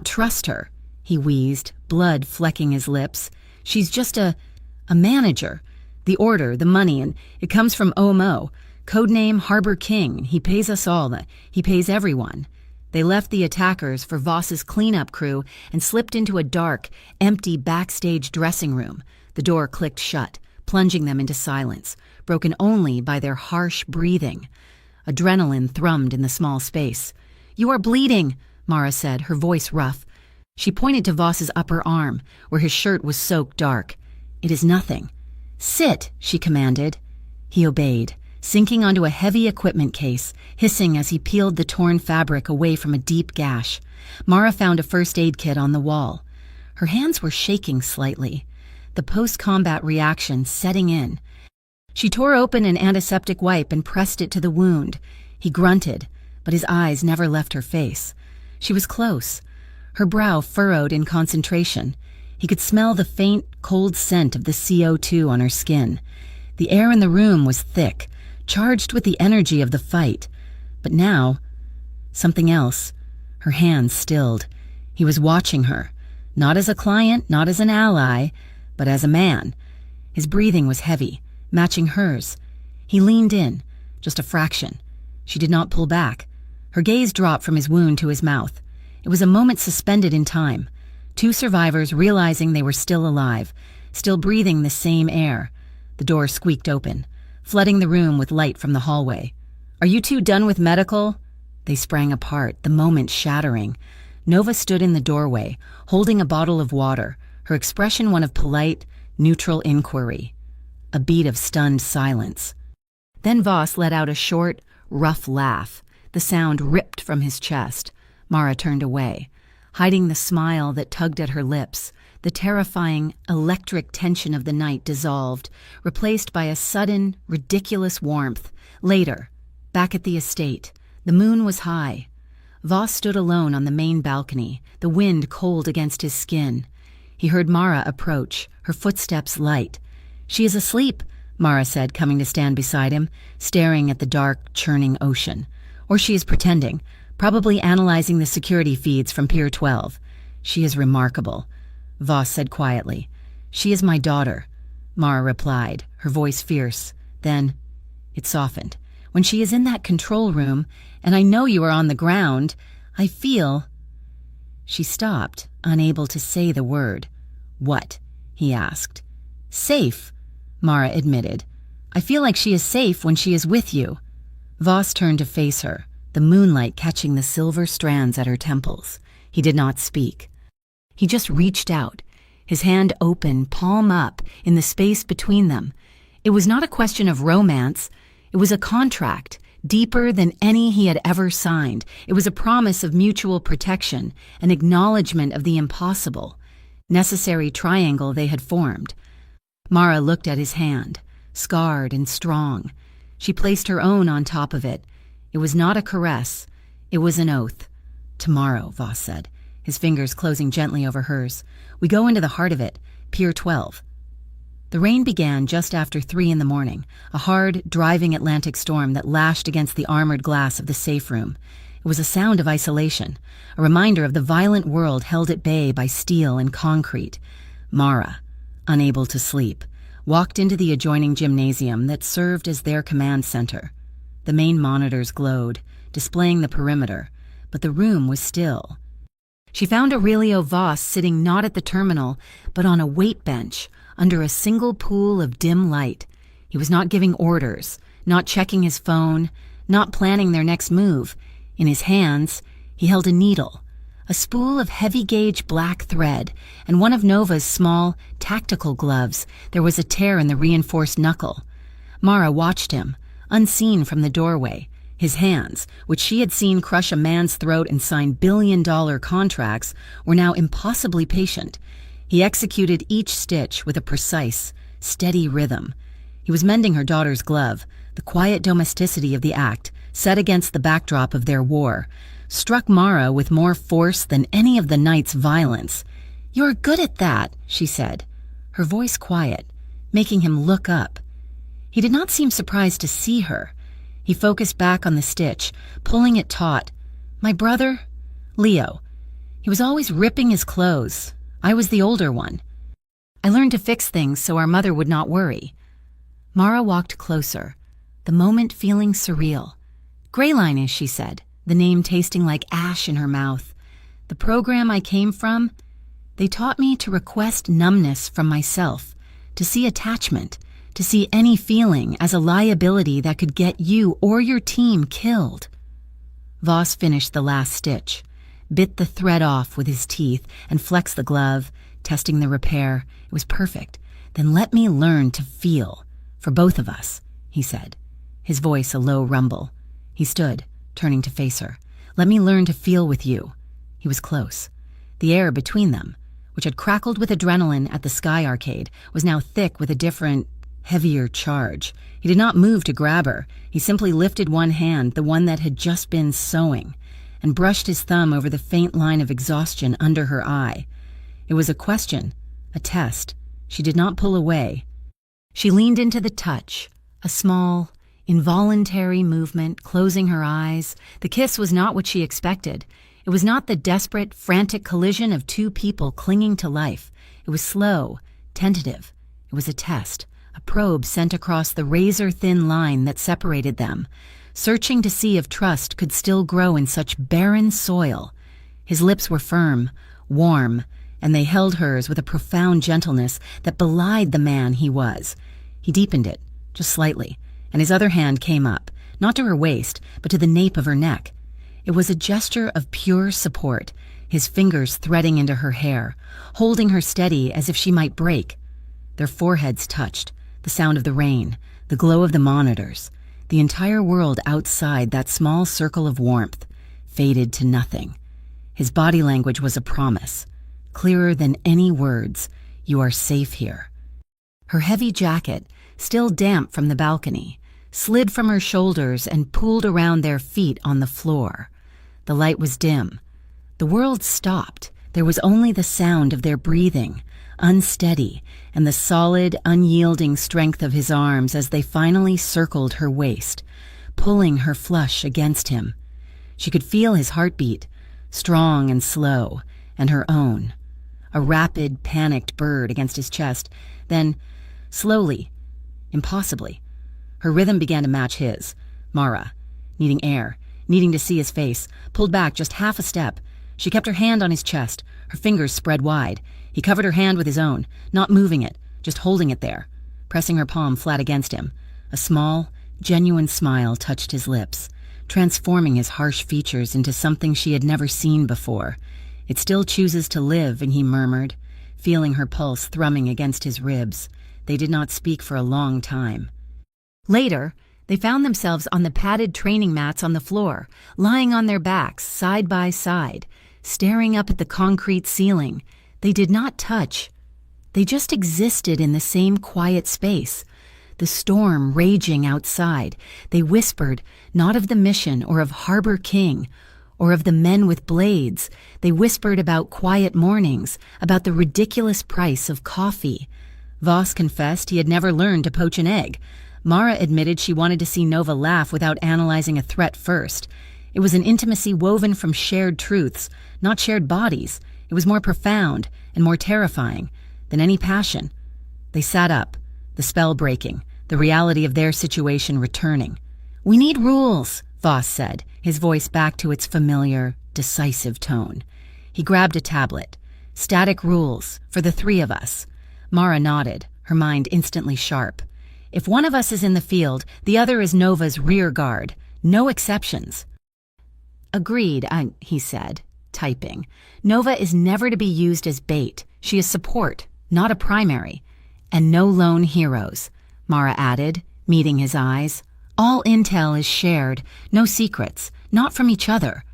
Speaker 1: trust her," he wheezed, blood flecking his lips. "She's just a manager. The order, the money, and it comes from OMO. Codename Harbor King. He pays us all. He pays everyone." They left the attackers for Voss's cleanup crew and slipped into a dark, empty backstage dressing room. The door clicked shut, plunging them into silence, broken only by their harsh breathing. Adrenaline thrummed in the small space. "You are bleeding," Mara said, her voice rough. She pointed to Voss's upper arm, where his shirt was soaked dark. "It is nothing." "Sit," she commanded. He obeyed, sinking onto a heavy equipment case, hissing as he peeled the torn fabric away from a deep gash. Mara found a first aid kit on the wall. Her hands were shaking slightly, the post-combat reaction setting in. She tore open an antiseptic wipe and pressed it to the wound. He grunted, but his eyes never left her face. She was close, her brow furrowed in concentration. He could smell the faint, cold scent of the CO2 on her skin. The air in the room was thick, charged with the energy of the fight. But now, something else. Her hands stilled. He was watching her, not as a client, not as an ally, but as a man. His breathing was heavy, matching hers. He leaned in, just a fraction. She did not pull back. Her gaze dropped from his wound to his mouth. It was a moment suspended in time. Two survivors realizing they were still alive, still breathing the same air. The door squeaked open, flooding the room with light from the hallway. "Are you two done with medical?" They sprang apart, the moment shattering. Nova stood in the doorway, holding a bottle of water, her expression one of polite, neutral inquiry. A beat of stunned silence. Then Voss let out a short, rough laugh. The sound ripped from his chest. Mara turned away, hiding the smile that tugged at her lips. The terrifying, electric tension of the night dissolved, replaced by a sudden, ridiculous warmth. Later, back at the estate, the moon was high. Voss stood alone on the main balcony, the wind cold against his skin. He heard Mara approach, her footsteps light. "She is asleep," Mara said, coming to stand beside him, staring at the dark, churning ocean. "Or she is pretending, probably analyzing the security feeds from Pier 12. She is remarkable," Voss said quietly. "She is my daughter," Mara replied, her voice fierce. Then it softened. "When she is in that control room, and I know you are on the ground, I feel—" She stopped, unable to say the word. "What?" he asked. "Safe," Mara admitted. "I feel like she is safe when she is with you." Voss turned to face her, the moonlight catching the silver strands at her temples. He did not speak. He just reached out, his hand open, palm up, in the space between them. It was not a question of romance. It was a contract, deeper than any he had ever signed. It was a promise of mutual protection, an acknowledgement of the impossible, necessary triangle they had formed. Mara looked at his hand, scarred and strong. She placed her own on top of it. It was not a caress. It was an oath. "Tomorrow," Voss said, his fingers closing gently over hers. "We go into the heart of it, Pier 12. The rain began just after 3 in the morning, a hard, driving Atlantic storm that lashed against the armored glass of the safe room. It was a sound of isolation, a reminder of the violent world held at bay by steel and concrete. Mara, unable to sleep, walked into the adjoining gymnasium that served as their command center. The main monitors glowed, displaying the perimeter, but the room was still. She found Aurelio Voss sitting not at the terminal, but on a weight bench, under a single pool of dim light. He was not giving orders, not checking his phone, not planning their next move. In his hands, he held a needle, a spool of heavy-gauge black thread, and one of Nova's small, tactical gloves. There was a tear in the reinforced knuckle. Mara watched him, unseen from the doorway. His hands, which she had seen crush a man's throat and sign billion-dollar contracts, were now impossibly patient. He executed each stitch with a precise, steady rhythm. He was mending her daughter's glove. The quiet domesticity of the act, set against the backdrop of their war, struck Mara with more force than any of the night's violence. "You're good at that," she said, her voice quiet, making him look up. He did not seem surprised to see her. He focused back on the stitch, pulling it taut. "My brother? Leo. He was always ripping his clothes. I was the older one. I learned to fix things so our mother would not worry." Mara walked closer, the moment feeling surreal. "Greyline is," she said, the name tasting like ash in her mouth. "The program I came from, they taught me to request numbness from myself, to see attachment, to see any feeling as a liability that could get you or your team killed." Voss finished the last stitch, bit the thread off with his teeth, and flexed the glove, testing the repair. It was perfect. "Then let me learn to feel, for both of us," he said, his voice a low rumble. He stood, turning to face her. "Let me learn to feel with you." He was close. The air between them, which had crackled with adrenaline at the Sky Arcade, was now thick with a different heavier charge. He did not move to grab her. He simply lifted one hand, the one that had just been sewing, and brushed his thumb over the faint line of exhaustion under her eye. It was a question, a test. She did not pull away. She leaned into the touch, a small, involuntary movement, closing her eyes. The kiss was not what she expected. It was not the desperate, frantic collision of two people clinging to life. It was slow, tentative. It was a test, a probe sent across the razor-thin line that separated them, searching to see if trust could still grow in such barren soil. His lips were firm, warm, and they held hers with a profound gentleness that belied the man he was. He deepened it, just slightly, and his other hand came up, not to her waist, but to the nape of her neck. It was a gesture of pure support, his fingers threading into her hair, holding her steady as if she might break. Their foreheads touched, the sound of the rain, the glow of the monitors. The entire world outside that small circle of warmth faded to nothing. His body language was a promise, clearer than any words. You are safe here. Her heavy jacket, still damp from the balcony, slid from her shoulders and pooled around their feet on the floor. The light was dim. The world stopped. There was only the sound of their breathing, unsteady, and the solid, unyielding strength of his arms as they finally circled her waist, pulling her flush against him. She could feel his heartbeat, strong and slow, and her own. A rapid, panicked bird against his chest. Then, slowly, impossibly, her rhythm began to match his. Mara, needing air, needing to see his face, pulled back just half a step. She kept her hand on his chest, her fingers spread wide. He covered her hand with his own, not moving it, just holding it there, pressing her palm flat against him. A small, genuine smile touched his lips, transforming his harsh features into something she had never seen before. It still chooses to live, and he murmured, feeling her pulse thrumming against his ribs. They did not speak for a long time. Later, they found themselves on the padded training mats on the floor, lying on their backs, side by side, staring up at the concrete ceiling. They did not touch. They just existed in the same quiet space. The storm raging outside. They whispered, not of the mission or of Harbor King, or of the men with blades. They whispered about quiet mornings, about the ridiculous price of coffee. Voss confessed he had never learned to poach an egg. Mara admitted she wanted to see Nova laugh without analyzing a threat first. It was an intimacy woven from shared truths, not shared bodies. It was more profound and more terrifying than any passion. They sat up, the spell breaking, the reality of their situation returning. "We need rules," Voss said, his voice back to its familiar, decisive tone. He grabbed a tablet. "Static rules, for the three of us." Mara nodded, her mind instantly sharp. "If one of us is in the field, the other is Nova's rear guard. No exceptions." "Agreed," he said, typing. "Nova is never to be used as bait. She is support, not a primary. And no lone heroes," Mara added, meeting his eyes. "All intel is shared, no secrets, not from each other."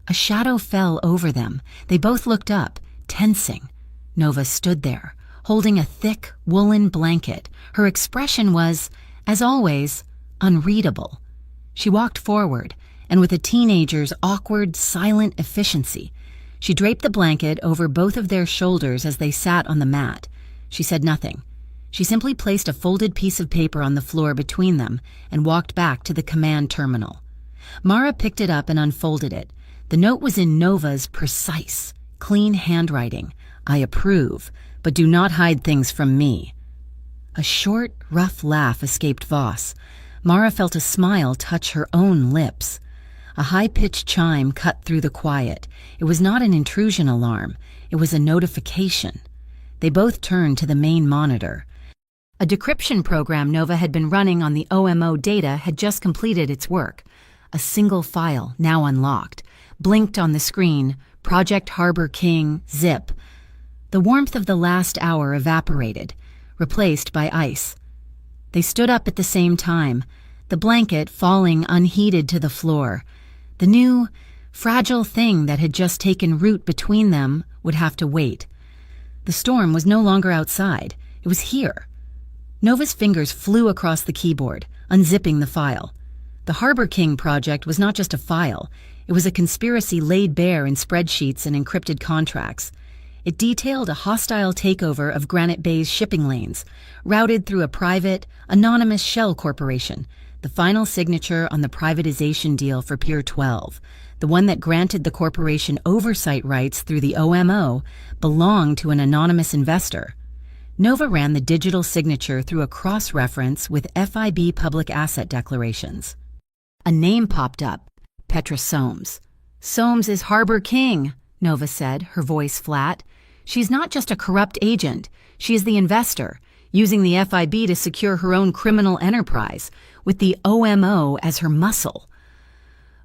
Speaker 1: A shadow fell over them. They both looked up, tensing. Nova stood there, holding a thick, woolen blanket. Her expression was, as always, unreadable. She walked forward, and with a teenager's awkward, silent efficiency, she draped the blanket over both of their shoulders as they sat on the mat. She said nothing. She simply placed a folded piece of paper on the floor between them and walked back to the command terminal. Mara picked it up and unfolded it. The note was in Nova's precise, clean handwriting. "I approve, but do not hide things from me." A short, rough laugh escaped Voss. Mara felt a smile touch her own lips. A high-pitched chime cut through the quiet. It was not an intrusion alarm. It was a notification. They both turned to the main monitor. A decryption program Nova had been running on the OMO data had just completed its work. A single file, now unlocked, blinked on the screen, Project Harbor King, zip. The warmth of the last hour evaporated, replaced by ice. They stood up at the same time, the blanket falling unheeded to the floor. The new, fragile thing that had just taken root between them would have to wait. The storm was no longer outside. It was here. Nova's fingers flew across the keyboard, unzipping the file. The Harbor King project was not just a file. It was a conspiracy laid bare in spreadsheets and encrypted contracts. It detailed a hostile takeover of Granite Bay's shipping lanes, routed through a private, anonymous shell corporation, the final signature on the privatization deal for Pier 12. The one that granted the corporation oversight rights through the OMO belonged to an anonymous investor. Nova ran the digital signature through a cross-reference with FIB public asset declarations. A name popped up, Petra Soames. "Soames is Harbor King," Nova said, her voice flat. "She's not just a corrupt agent. She is the investor, using the FIB to secure her own criminal enterprise, with the OMO as her muscle."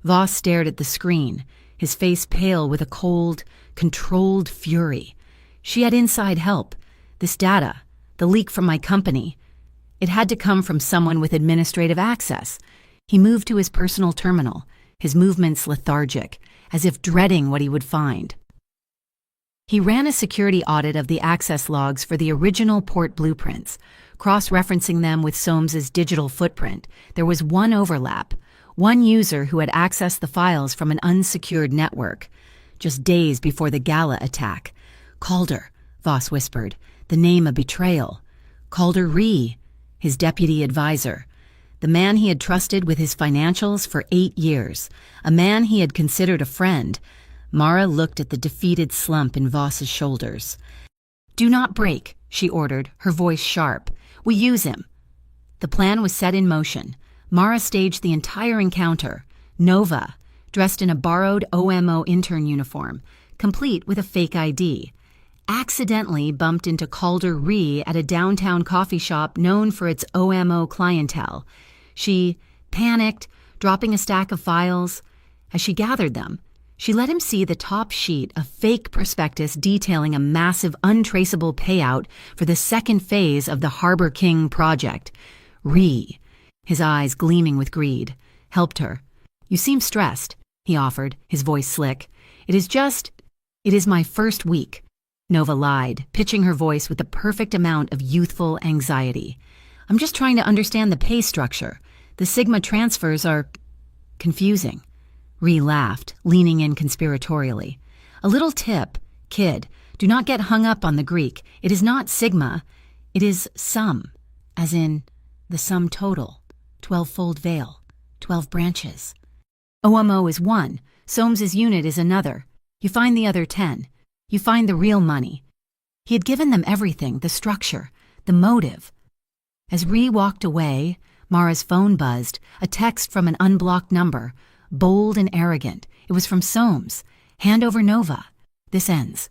Speaker 1: Voss stared at the screen, his face pale with a cold, controlled fury. "She had inside help. This data, the leak from my company. It had to come from someone with administrative access." He moved to his personal terminal, his movements lethargic, as if dreading what he would find. He ran a security audit of the access logs for the original port blueprints, cross-referencing them with Soames's digital footprint. There was one overlap, one user who had accessed the files from an unsecured network, just days before the Gala attack. "Calder," Voss whispered, the name a betrayal. Calder Ree, his deputy advisor. The man he had trusted with his financials for 8 years, a man he had considered a friend. Mara looked at the defeated slump in Voss's shoulders. "Do not break," she ordered, her voice sharp. "We use him." The plan was set in motion. Mara staged the entire encounter. Nova, dressed in a borrowed OMO intern uniform, complete with a fake ID, accidentally bumped into Calder Ree at a downtown coffee shop known for its OMO clientele. She panicked, dropping a stack of files. As she gathered them, she let him see the top sheet, a fake prospectus detailing a massive untraceable payout for the second phase of the Harbor King project. Ree, his eyes gleaming with greed, helped her. "You seem stressed," he offered, his voice slick. It is my first week," Nova lied, pitching her voice with the perfect amount of youthful anxiety. "I'm just trying to understand the pay structure. The Sigma transfers are confusing." Ree laughed, leaning in conspiratorially. "A little tip, kid, do not get hung up on the Greek. It is not Sigma. It is sum, as in the sum total, 12-fold veil, 12 branches. OMO is one, Soames's unit is another. You find the other 10. You find the real money." He had given them everything, the structure, the motive. As Ree walked away, Mara's phone buzzed, a text from an unblocked number, bold and arrogant. It was from Soames. "Hand over Nova. This ends."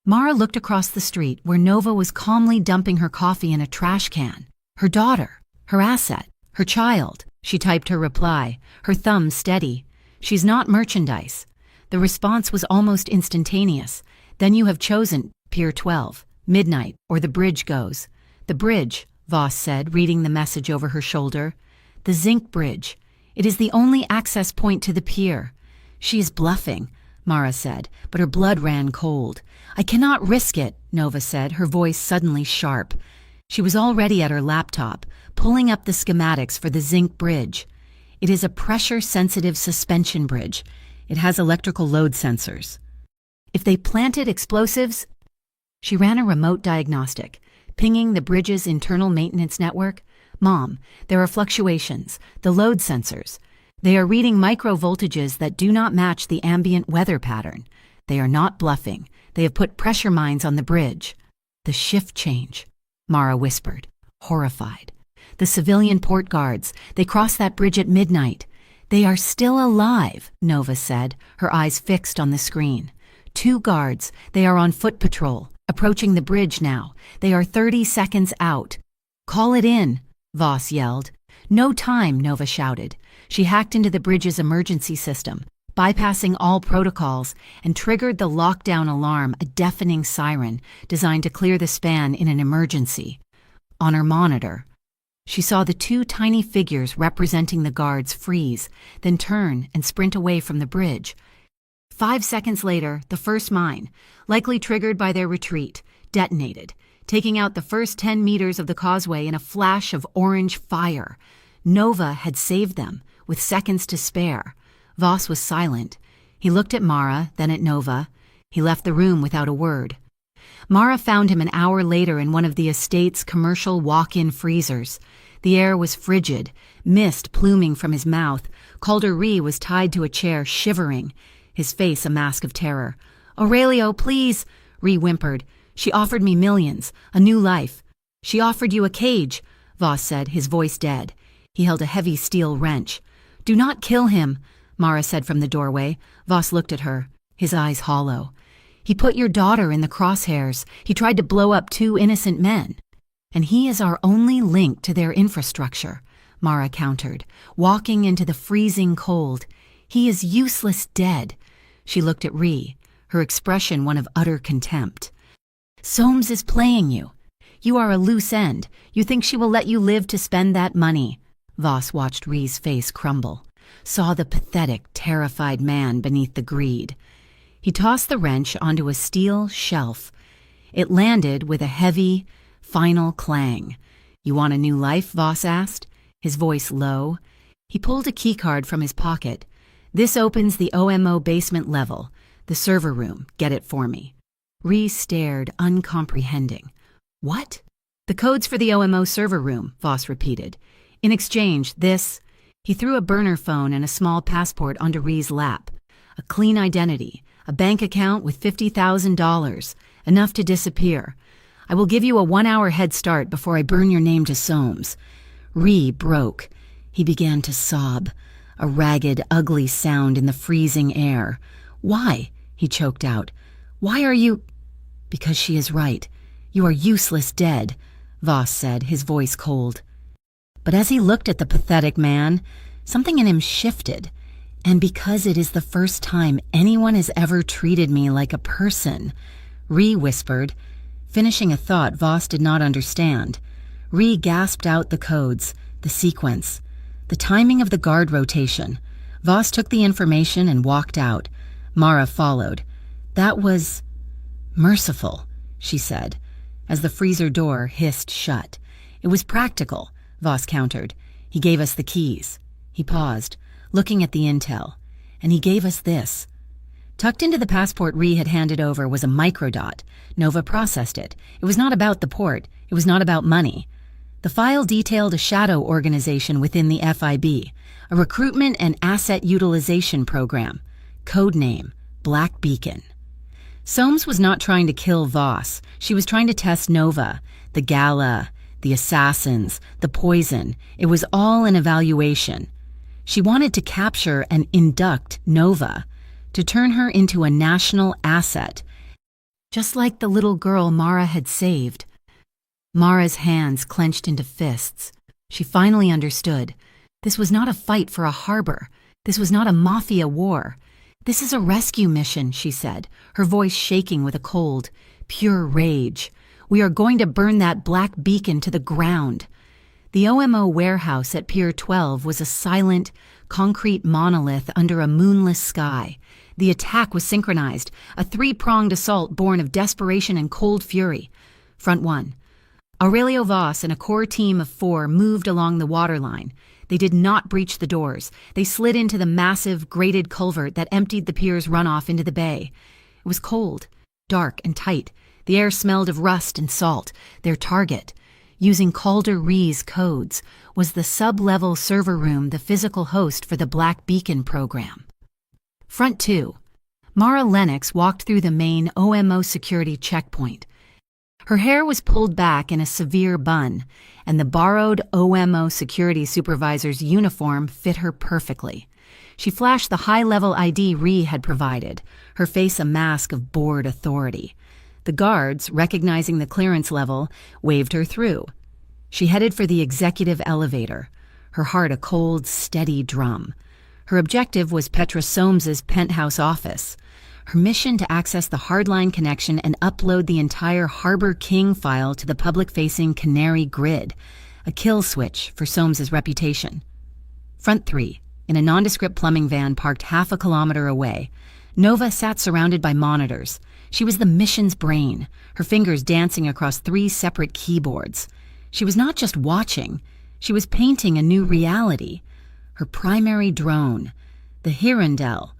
Speaker 1: Mara looked across the street where Nova was calmly dumping her coffee in a trash can. Her daughter, her asset, her child. She typed her reply, her thumb steady. "She's not merchandise." The response was almost instantaneous. "Then you have chosen Pier 12, midnight, or the bridge goes." "The bridge," Voss said, reading the message over her shoulder. "The zinc bridge. It is the only access point to the pier." "She is bluffing," Mara said, but her blood ran cold. "I cannot risk it," Nova said, her voice suddenly sharp. She was already at her laptop, pulling up the schematics for the zinc bridge. "It is a pressure-sensitive suspension bridge. It has electrical load sensors. If they planted explosives..." She ran a remote diagnostic, pinging the bridge's internal maintenance network. "Mom, there are fluctuations, the load sensors. They are reading micro-voltages that do not match the ambient weather pattern. They are not bluffing. They have put pressure mines on the bridge." "The shift change," Mara whispered, horrified. "The civilian port guards, they cross that bridge at midnight." "They are still alive," Nova said, her eyes fixed on the screen. 2 guards, they are on foot patrol, approaching the bridge now. They are 30 seconds out. "Call it in," Voss yelled. "No time," Nova shouted. She hacked into the bridge's emergency system, bypassing all protocols, and triggered the lockdown alarm, a deafening siren designed to clear the span in an emergency. On her monitor, she saw the 2 tiny figures representing the guards freeze, then turn and sprint away from the bridge. 5 seconds later, the first mine, likely triggered by their retreat. detonated, taking out the first 10 meters of the causeway in a flash of orange fire. Nova had saved them, with seconds to spare. Voss was silent. He looked at Mara, then at Nova. He left the room without a word. Mara found him an hour later in one of the estate's commercial walk-in freezers. The air was frigid, mist pluming from his mouth. Calder Ree was tied to a chair, shivering, his face a mask of terror. "Aurelio, please," Ree whimpered. "She offered me millions, a new life." "She offered you a cage," Voss said, his voice dead. He held a heavy steel wrench. "Do not kill him," Mara said from the doorway. Voss looked at her, his eyes hollow. "He put your daughter in the crosshairs. He tried to blow up 2 innocent men. And he is our only link to their infrastructure," Mara countered, walking into the freezing cold. "He is useless dead." She looked at Ree, her expression one of utter contempt. "Soames is playing you. You are a loose end. You think she will let you live to spend that money." Voss watched Ree's face crumble, saw the pathetic, terrified man beneath the greed. He tossed the wrench onto a steel shelf. It landed with a heavy, final clang. "You want a new life?" Voss asked, his voice low. He pulled a keycard from his pocket. "This opens the OMO basement level, the server room. Get it for me." Ree stared, uncomprehending. "What?" "The codes for the OMO server room," Voss repeated. "In exchange, this—" He threw a burner phone and a small passport onto Ree's lap. "A clean identity, a bank account with $50,000, enough to disappear. I will give you a 1-hour head start before I burn your name to Soames." Ree broke. He began to sob, a ragged, ugly sound in the freezing air. "Why?" he choked out. "Why are you—" "Because she is right. You are useless dead," Voss said, his voice cold. But as he looked at the pathetic man, something in him shifted. "And because it is the first time anyone has ever treated me like a person," Ree whispered. Finishing a thought Voss did not understand. Ree gasped out the codes, the sequence, the timing of the guard rotation. Voss took the information and walked out. Mara followed. "That was merciful," she said, as the freezer door hissed shut. "It was practical," Voss countered. "He gave us the keys." He paused, looking at the intel. "And he gave us this." Tucked into the passport Ree had handed over was a microdot. Nova processed it. It was not about the port. It was not about money. The file detailed a shadow organization within the FIB, a recruitment and asset utilization program. Code name, Black Beacon. Soames was not trying to kill Voss. She was trying to test Nova, the gala, the assassins, the poison. It was all an evaluation. She wanted to capture and induct Nova, to turn her into a national asset, just like the little girl Mara had saved. Mara's hands clenched into fists. She finally understood. This was not a fight for a harbor. This was not a mafia war. "This is a rescue mission," she said, her voice shaking with a cold, pure rage. "We are going to burn that Black Beacon to the ground." The OMO warehouse at Pier 12 was a silent, concrete monolith under a moonless sky. The attack was synchronized, a 3-pronged assault born of desperation and cold fury. Front 1. Aurelio Voss and a core team of 4 moved along the waterline. They did not breach the doors. They slid into the massive, grated culvert that emptied the pier's runoff into the bay. It was cold, dark, and tight. The air smelled of rust and salt. Their target, using Calder Ree's codes, was the sub-level server room, the physical host for the Black Beacon program. Front 2. Mara Lennox walked through the main OMO security checkpoint. Her hair was pulled back in a severe bun, and the borrowed OMO security supervisor's uniform fit her perfectly. She flashed the high-level ID Ree had provided, her face a mask of bored authority. The guards, recognizing the clearance level, waved her through. She headed for the executive elevator, her heart a cold, steady drum. Her objective was Petra Soames's penthouse office. Her mission to access the hardline connection and upload the entire Harbor King file to the public-facing Canary grid, a kill switch for Soames's reputation. Front 3, in a nondescript plumbing van parked half a kilometer away, Nova sat surrounded by monitors. She was the mission's brain, her fingers dancing across 3 separate keyboards. She was not just watching, she was painting a new reality. Her primary drone, the Hirondelle,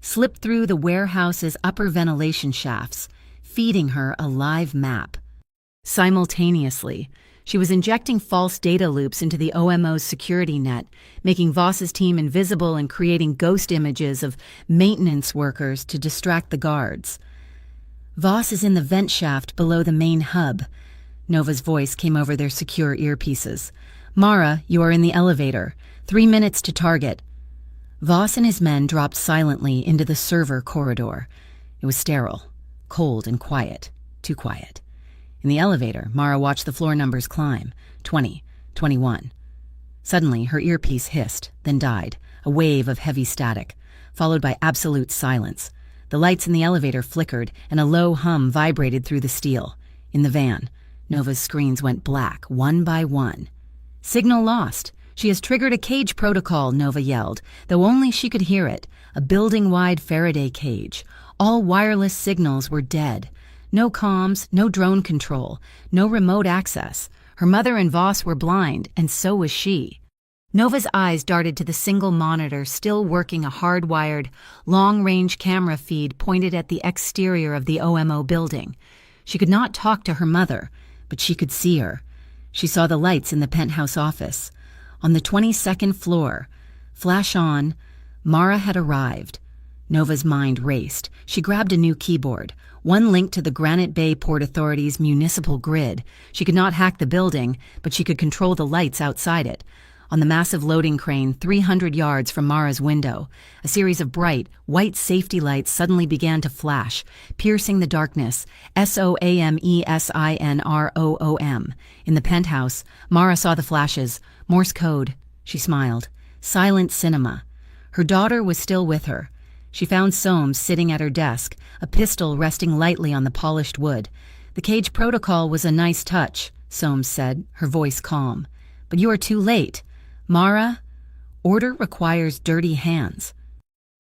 Speaker 1: slipped through the warehouse's upper ventilation shafts, feeding her a live map. Simultaneously, she was injecting false data loops into the OMO's security net, making Voss's team invisible and creating ghost images of maintenance workers to distract the guards. Voss is in the vent shaft below the main hub. Nova's voice came over their secure earpieces. Mara, you are in the elevator. 3 minutes to target. Voss and his men dropped silently into the server corridor. It was sterile, cold and quiet. Too quiet. In the elevator, Mara watched the floor numbers climb. 20, 21. Suddenly, her earpiece hissed, then died, a wave of heavy static, followed by absolute silence. The lights in the elevator flickered, and a low hum vibrated through the steel. In the van, Nova's screens went black, one by one. Signal lost. She has triggered a cage protocol, Nova yelled, though only she could hear it, a building-wide Faraday cage. All wireless signals were dead. No comms, no drone control, no remote access. Her mother and Voss were blind, and so was she. Nova's eyes darted to the single monitor still working, a hardwired, long-range camera feed pointed at the exterior of the OMO building. She could not talk to her mother, but she could see her. She saw the lights in the penthouse office. On the 22nd floor, flash on, Mara had arrived. Nova's mind raced. She grabbed a new keyboard, one linked to the Granite Bay Port Authority's municipal grid. She could not hack the building, but she could control the lights outside it. On the massive loading crane 300 yards from Mara's window, a series of bright, white safety lights suddenly began to flash, piercing the darkness. SOAMESINROOM. In the penthouse, Mara saw the flashes. Morse code. She smiled. Silent cinema. Her daughter was still with her. She found Soames sitting at her desk, a pistol resting lightly on the polished wood. The cage protocol was a nice touch, Soames said, her voice calm. But you are too late. Mara, order requires dirty hands.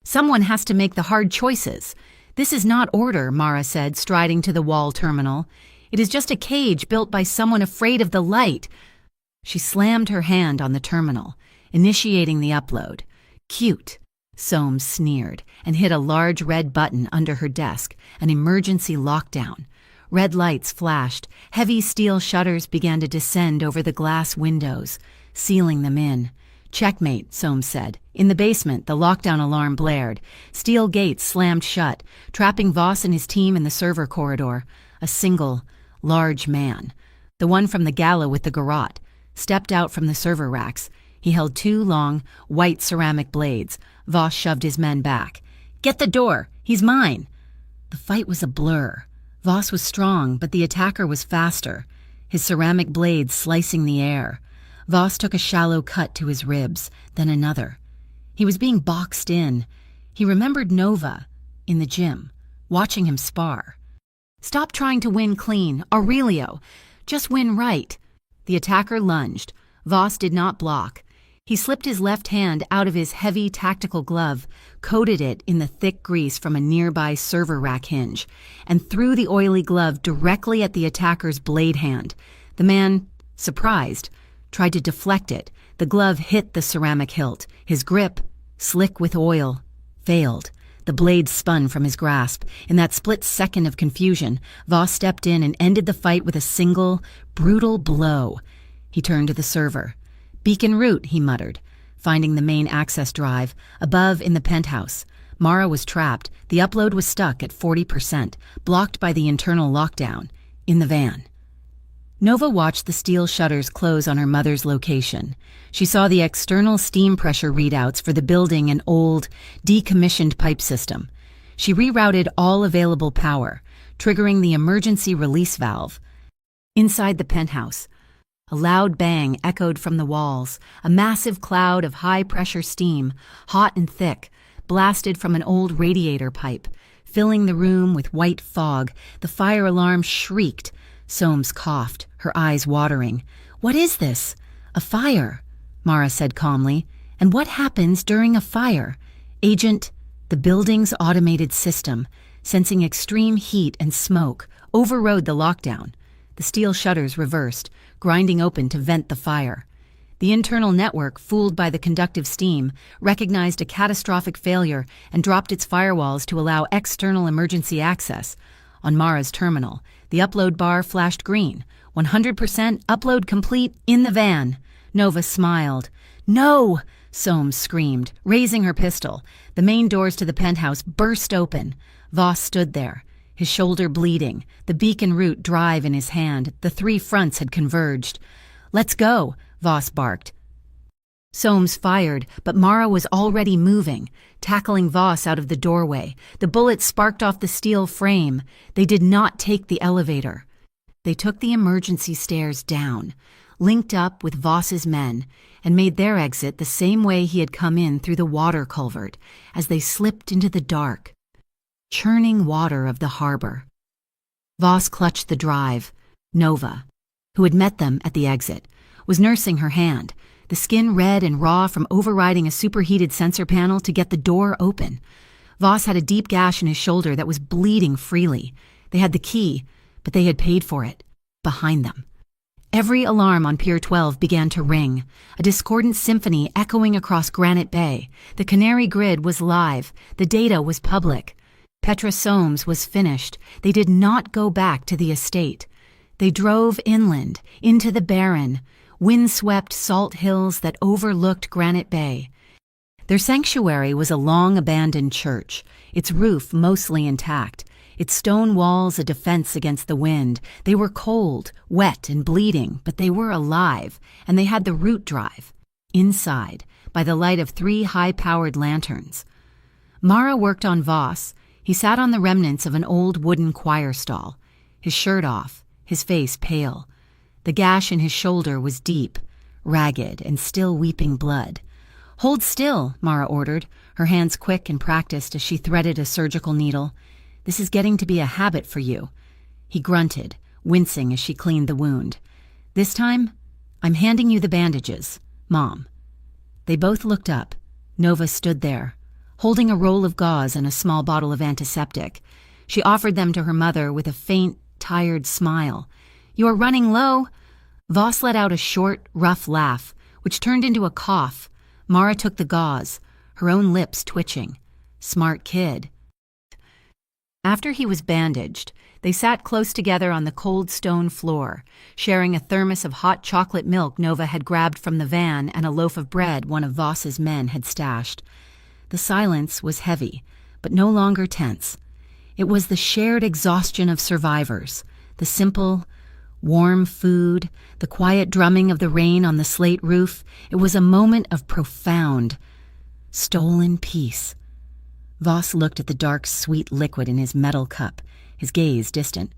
Speaker 1: Someone has to make the hard choices. This is not order, Mara said, striding to the wall terminal. It is just a cage built by someone afraid of the light. She slammed her hand on the terminal, initiating the upload. Cute. Soames sneered and hit a large red button under her desk, an emergency lockdown. Red lights flashed. Heavy steel shutters began to descend over the glass windows, sealing them in. Checkmate, Soames said. In the basement, the lockdown alarm blared. Steel gates slammed shut, trapping Voss and his team in the server corridor. A single, large man, the one from the gala with the garrote, stepped out from the server racks. He held 2 long, white ceramic blades. Voss shoved his men back. Get the door! He's mine! The fight was a blur. Voss was strong, but the attacker was faster, his ceramic blades slicing the air. Voss took a shallow cut to his ribs, then another. He was being boxed in. He remembered Nova, in the gym, watching him spar. Stop trying to win clean, Aurelio. Just win right. The attacker lunged. Voss did not block. He slipped his left hand out of his heavy tactical glove, coated it in the thick grease from a nearby server rack hinge, and threw the oily glove directly at the attacker's blade hand. The man, surprised, tried to deflect it. The glove hit the ceramic hilt. His grip, slick with oil, failed. The blade spun from his grasp. In that split second of confusion, Voss stepped in and ended the fight with a single, brutal blow. He turned to the server. Beacon route, he muttered, finding the main access drive, above in the penthouse. Mara was trapped. The upload was stuck at 40%, blocked by the internal lockdown, in the van. Nova watched the steel shutters close on her mother's location. She saw the external steam pressure readouts for the building and old, decommissioned pipe system. She rerouted all available power, triggering the emergency release valve. Inside the penthouse, a loud bang echoed from the walls. A massive cloud of high-pressure steam, hot and thick, blasted from an old radiator pipe, filling the room with white fog. The fire alarm shrieked. Soames coughed, her eyes watering. What is this? A fire, Mara said calmly. And what happens during a fire? Agent, the building's automated system. sensing extreme heat and smoke, overrode the lockdown. The steel shutters reversed, grinding open to vent the fire. The internal network, fooled by the conductive steam, recognized a catastrophic failure and dropped its firewalls to allow external emergency access. On Mara's terminal, the upload bar flashed green. 100% upload complete in the van. Nova smiled. "No!" Soames screamed, raising her pistol. The main doors to the penthouse burst open. Voss stood there, his shoulder bleeding, the beacon route drive in his hand. The three fronts had converged. "Let's go," Voss barked. Soames fired, but Mara was already moving, tackling Voss out of the doorway. The bullet sparked off the steel frame. They did not take the elevator. They took the emergency stairs down, linked up with Voss's men, and made their exit the same way he had come in through the water culvert, as they slipped into the dark, churning water of the harbor. Voss clutched the drive. Nova, who had met them at the exit, was nursing her hand, the skin red and raw from overriding a superheated sensor panel to get the door open. Voss had a deep gash in his shoulder that was bleeding freely. They had the key, but they had paid for it. Behind them. Every alarm on Pier 12 began to ring, a discordant symphony echoing across Granite Bay. The Canary grid was live. The data was public. Petra Soames was finished. They did not go back to the estate. They drove inland, into the barren, wind-swept salt hills that overlooked Granite Bay. Their sanctuary was a long-abandoned church, its roof mostly intact, its stone walls a defense against the wind. They were cold, wet, and bleeding, but they were alive, and they had the root drive. Inside, by the light of 3 high-powered lanterns. Mara worked on Voss. He sat on the remnants of an old wooden choir stall, his shirt off, his face pale. The gash in his shoulder was deep, ragged, and still weeping blood. "Hold still," Mara ordered, her hands quick and practiced as she threaded a surgical needle. "This is getting to be a habit for you." He grunted, wincing as she cleaned the wound. "This time, I'm handing you the bandages, Mom." They both looked up. Nova stood there, holding a roll of gauze and a small bottle of antiseptic. She offered them to her mother with a faint, tired smile. "You're running low." Voss let out a short, rough laugh, which turned into a cough. Mara took the gauze, her own lips twitching. Smart kid. After he was bandaged, they sat close together on the cold stone floor, sharing a thermos of hot chocolate milk Nova had grabbed from the van and a loaf of bread one of Voss's men had stashed. The silence was heavy, but no longer tense. It was the shared exhaustion of survivors, the simple, warm food, the quiet drumming of the rain on the slate roof. It was a moment of profound, stolen peace. Voss looked at the dark, sweet liquid in his metal cup, his gaze distant.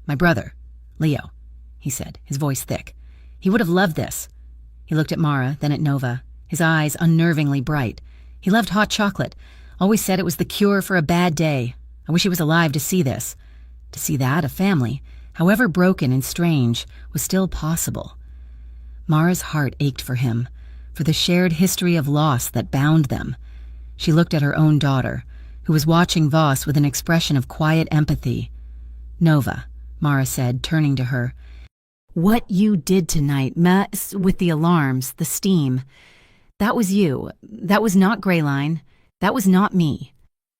Speaker 1: "My brother, Leo," he said, his voice thick. "He would have loved this." He looked at Mara, then at Nova, his eyes unnervingly bright. "He loved hot chocolate, always said it was the cure for a bad day. I wish he was alive to see this. To see that, a family, however broken and strange, was still possible." Mara's heart ached for him, for the shared history of loss that bound them. She looked at her own daughter, who was watching Voss with an expression of quiet empathy. "Nova," Mara said, turning to her, "what you did tonight, with the alarms, the steam, that was you. That was not Greyline. That was not me."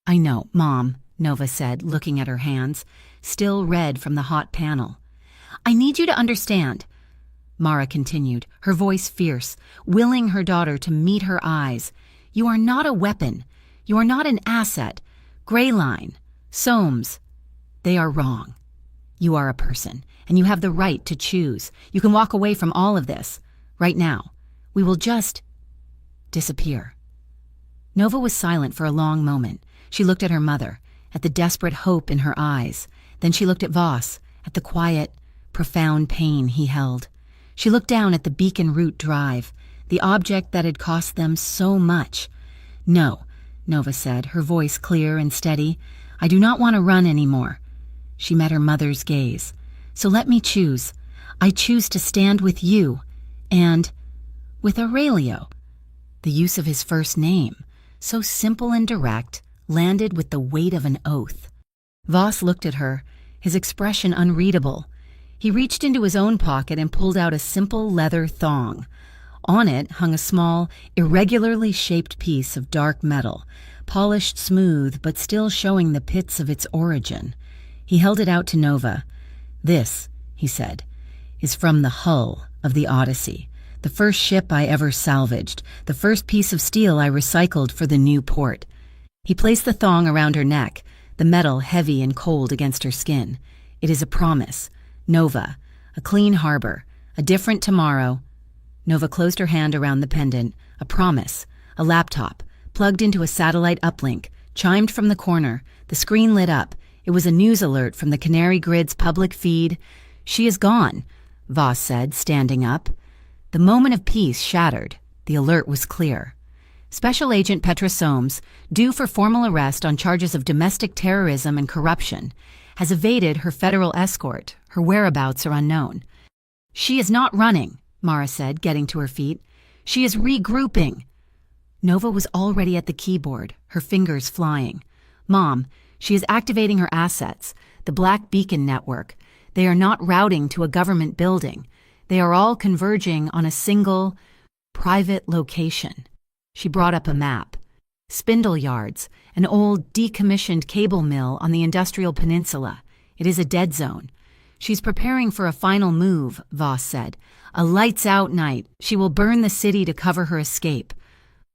Speaker 1: "I know, Mom," Nova said, looking at her hands, still red from the hot panel. "I need you to understand," Mara continued, her voice fierce, willing her daughter to meet her eyes. "You are not a weapon. You are not an asset. Greyline, Soames, they are wrong. You are a person, and you have the right to choose. You can walk away from all of this. Right now. We will just disappear." Nova was silent for a long moment. She looked at her mother, at the desperate hope in her eyes. Then she looked at Voss, at the quiet, profound pain he held. She looked down at the Beacon Route drive, the object that had cost them so much. "No," Nova said, her voice clear and steady. "I do not want to run anymore." She met her mother's gaze. "So let me choose. I choose to stand with you, and with Aurelio." The use of his first name, so simple and direct, landed with the weight of an oath. Voss looked at her, his expression unreadable. He reached into his own pocket and pulled out a simple leather thong. On it hung a small, irregularly shaped piece of dark metal, polished smooth but still showing the pits of its origin. He held it out to Nova. "This," he said, "is from the hull of the Odyssey, the first ship I ever salvaged, the first piece of steel I recycled for the new port." He placed the thong around her neck, the metal heavy and cold against her skin. "It is a promise. Nova, a clean harbor, a different tomorrow." Nova closed her hand around the pendant. A promise. A laptop, plugged into a satellite uplink, chimed from the corner. The screen lit up. It was a news alert from the Canary Grid's public feed. "She is gone," Voss said, standing up. The moment of peace shattered. The alert was clear. Special Agent Petra Soames, due for formal arrest on charges of domestic terrorism and corruption, has evaded her federal escort. Her whereabouts are unknown. "She is not running," Mara said, getting to her feet. "She is regrouping." Nova was already at the keyboard, her fingers flying. "Mom, she is activating her assets, the Black Beacon network. They are not routing to a government building. They are all converging on a single, private location." She brought up a map. "Spindle Yards, an old, decommissioned cable mill on the industrial peninsula. It is a dead zone. She's preparing for a final move," Voss said. "A lights-out night. She will burn the city to cover her escape."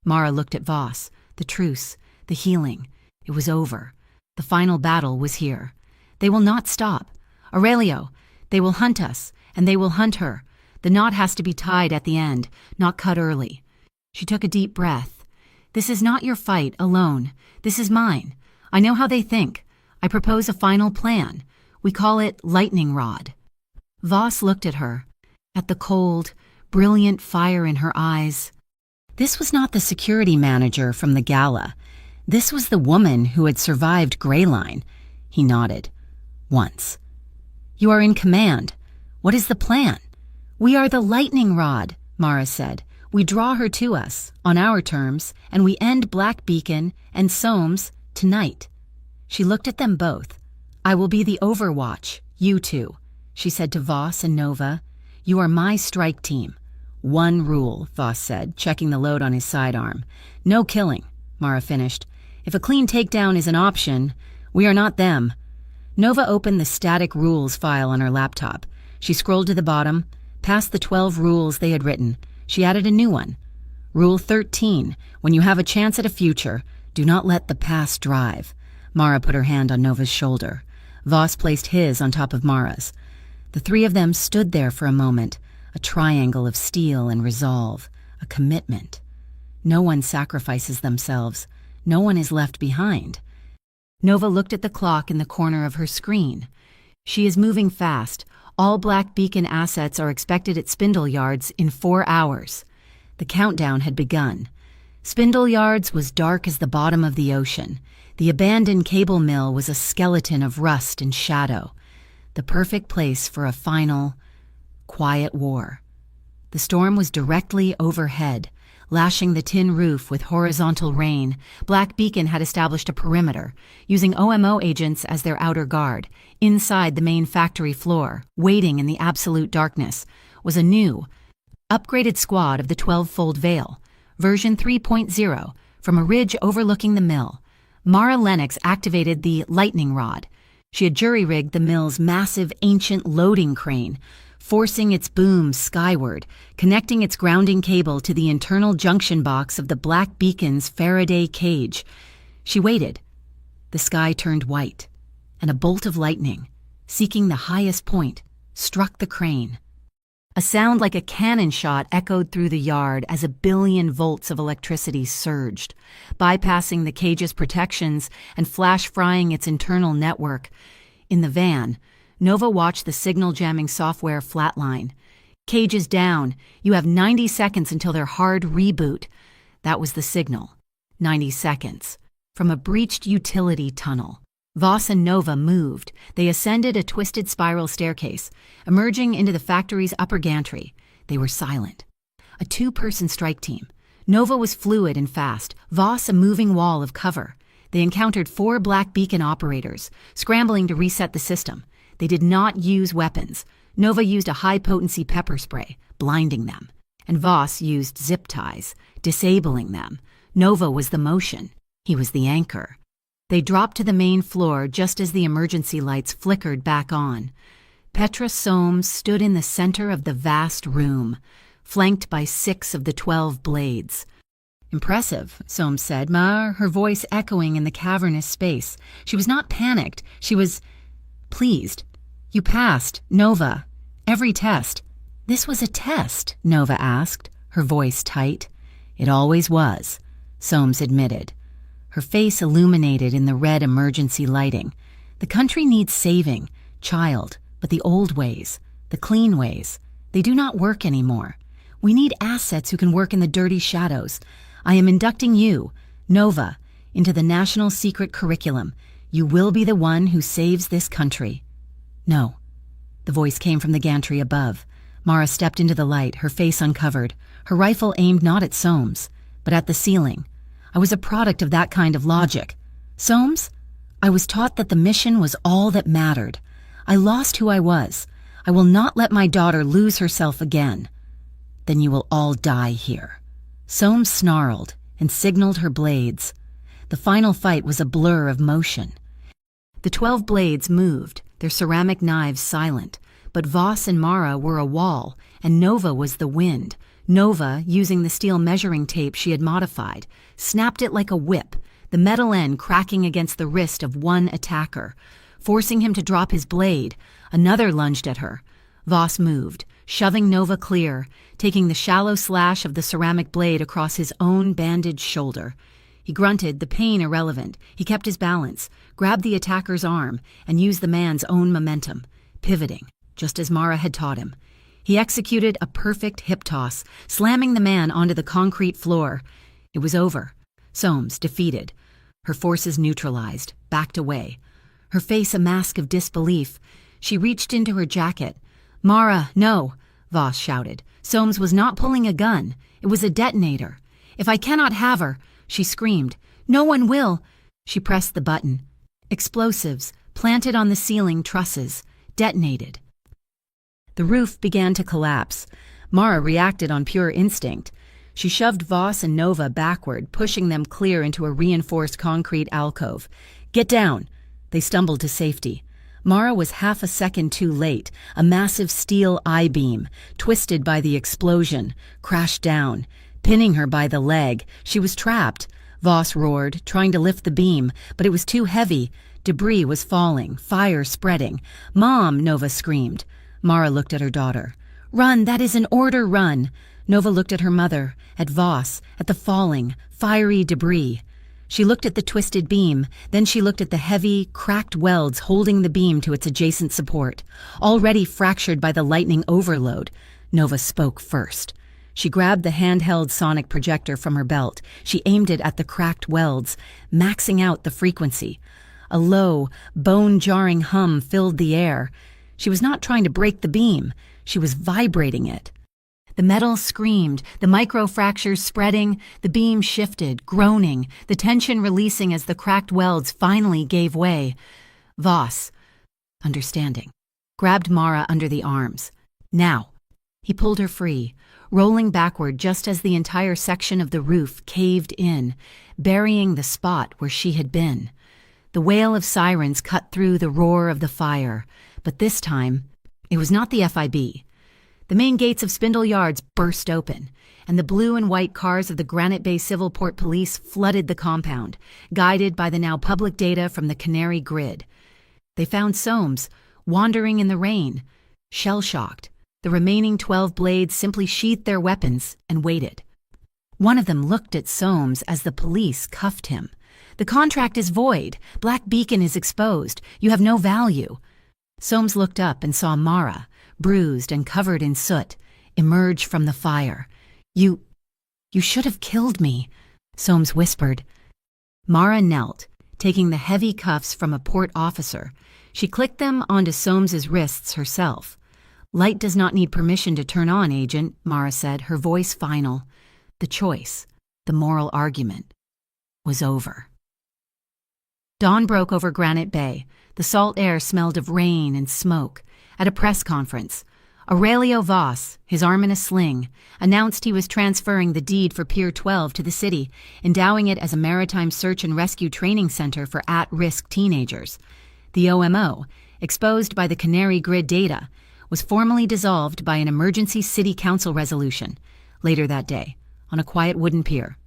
Speaker 1: Mara looked at Voss. The truce, the healing. It was over. The final battle was here. "They will not stop. Aurelio, they will hunt us, and they will hunt her. The knot has to be tied at the end, not cut early." She took a deep breath. "This is not your fight alone. This is mine. I know how they think. I propose a final plan. We call it Lightning Rod." Voss looked at her, at the cold, brilliant fire in her eyes. This was not the security manager from the gala. This was the woman who had survived Greyline. He nodded. "Once. You are in command. What is the plan?" "We are the Lightning Rod," Mara said. "We draw her to us, on our terms, and we end Black Beacon and Soames tonight." She looked at them both. "I will be the Overwatch, you two," she said to Voss and Nova. "You are my strike team." "One rule," Voss said, checking the load on his sidearm. "No killing," Mara finished. "If a clean takedown is an option, we are not them." Nova opened the static rules file on her laptop. She scrolled to the bottom, past the 12 rules they had written. She added a new one. "Rule 13, when you have a chance at a future, do not let the past drive." Mara put her hand on Nova's shoulder. Voss placed his on top of Mara's. The three of them stood there for a moment, a triangle of steel and resolve, a commitment. No one sacrifices themselves. No one is left behind. Nova looked at the clock in the corner of her screen. "She is moving fast. All Black Beacon assets are expected at Spindle Yards in 4 hours." The countdown had begun. Spindle Yards was dark as the bottom of the ocean. The abandoned cable mill was a skeleton of rust and shadow. The perfect place for a final, quiet war. The storm was directly overhead, lashing the tin roof with horizontal rain. Black Beacon had established a perimeter, using OMO agents as their outer guard. Inside the main factory floor, waiting in the absolute darkness, was a new, upgraded squad of the 12-fold Veil, version 3.0, from a ridge overlooking the mill. Mara Lennox activated the Lightning Rod. She had jury-rigged the mill's massive ancient loading crane, forcing its boom skyward, connecting its grounding cable to the internal junction box of the Black Beacon's Faraday cage. She waited. The sky turned white, and a bolt of lightning, seeking the highest point, struck the crane. A sound like a cannon shot echoed through the yard as 1 billion volts of electricity surged, bypassing the cage's protections and flash-frying its internal network. In the van, Nova watched the signal-jamming software flatline. "Cage is down. You have 90 seconds until their hard reboot." That was the signal. 90 seconds. From a breached utility tunnel, Voss and Nova moved. They ascended a twisted spiral staircase, emerging into the factory's upper gantry. They were silent. A 2-person strike team. Nova was fluid and fast, Voss a moving wall of cover. They encountered 4 Black Beacon operators, scrambling to reset the system. They did not use weapons. Nova used a high-potency pepper spray, blinding them. And Voss used zip ties, disabling them. Nova was the motion. He was the anchor. They dropped to the main floor just as the emergency lights flickered back on. Petra Soames stood in the center of the vast room, flanked by 6 of the 12 blades. "Impressive," Soames said, her voice echoing in the cavernous space. She was not panicked. She was pleased. "You passed, Nova. Every test." "This was a test?" Nova asked, her voice tight. "It always was," Soames admitted. Her face illuminated in the red emergency lighting. "The country needs saving, child, but the old ways, the clean ways, they do not work anymore. We need assets who can work in the dirty shadows. I am inducting you, Nova, into the National Secret Curriculum. You will be the one who saves this country." "No." The voice came from the gantry above. Mara stepped into the light, her face uncovered, her rifle aimed not at Soames, but at the ceiling. "I was a product of that kind of logic. Soames, I was taught that the mission was all that mattered. I lost who I was. I will not let my daughter lose herself again." "Then you will all die here." Soames snarled and signaled her blades. The final fight was a blur of motion. The 12 blades moved, their ceramic knives silent, but Voss and Mara were a wall, and Nova was the wind. Nova, using the steel measuring tape she had modified, snapped it like a whip, the metal end cracking against the wrist of one attacker. Forcing him to drop his blade, another lunged at her. Voss moved, shoving Nova clear, taking the shallow slash of the ceramic blade across his own bandaged shoulder. He grunted, the pain irrelevant. He kept his balance, grabbed the attacker's arm, and used the man's own momentum, pivoting, just as Mara had taught him. He executed a perfect hip toss, slamming the man onto the concrete floor. It was over. Soames, defeated. Her forces neutralized, backed away. Her face a mask of disbelief. She reached into her jacket. "Mara, no," Voss shouted. Soames was not pulling a gun. It was a detonator. "If I cannot have her," she screamed. "No one will." She pressed the button. Explosives, planted on the ceiling trusses, detonated. The roof began to collapse. Mara reacted on pure instinct. She shoved Voss and Nova backward, pushing them clear into a reinforced concrete alcove. "Get down!" They stumbled to safety. Mara was half a second too late. A massive steel I-beam, twisted by the explosion, crashed down, pinning her by the leg. She was trapped. Voss roared, trying to lift the beam, but it was too heavy. Debris was falling, fire spreading. "Mom!" Nova screamed. Mara looked at her daughter. "Run, that is an order, run!" Nova looked at her mother, at Voss, at the falling, fiery debris. She looked at the twisted beam, then she looked at the heavy, cracked welds holding the beam to its adjacent support, already fractured by the lightning overload. Nova spoke first. She grabbed the handheld sonic projector from her belt. She aimed it at the cracked welds, maxing out the frequency. A low, bone-jarring hum filled the air. She was not trying to break the beam. She was vibrating it. The metal screamed, the microfractures spreading, the beam shifted, groaning, the tension releasing as the cracked welds finally gave way. Voss, understanding, grabbed Mara under the arms. "Now." He pulled her free, rolling backward just as the entire section of the roof caved in, burying the spot where she had been. The wail of sirens cut through the roar of the fire, but this time, it was not the FIB. The main gates of Spindle Yards burst open, and the blue and white cars of the Granite Bay Civil Port Police flooded the compound, guided by the now public data from the Canary grid. They found Soames, wandering in the rain, shell-shocked. The remaining 12 blades simply sheathed their weapons and waited. One of them looked at Soames as the police cuffed him. "The contract is void. Black Beacon is exposed. You have no value." Soames looked up and saw Mara, bruised and covered in soot, emerge from the fire. You should have killed me," Soames whispered. Mara knelt, taking the heavy cuffs from a port officer. She clicked them onto Soames's wrists herself. "Light does not need permission to turn on, Agent," Mara said, her voice final. The choice, the moral argument, was over. Dawn broke over Granite Bay. The salt air smelled of rain and smoke. At a press conference, Aurelio Voss, his arm in a sling, announced he was transferring the deed for Pier 12 to the city, endowing it as a maritime search and rescue training center for at-risk teenagers. The OMO, exposed by the Canary Grid data, was formally dissolved by an emergency city council resolution later that day on a quiet wooden pier.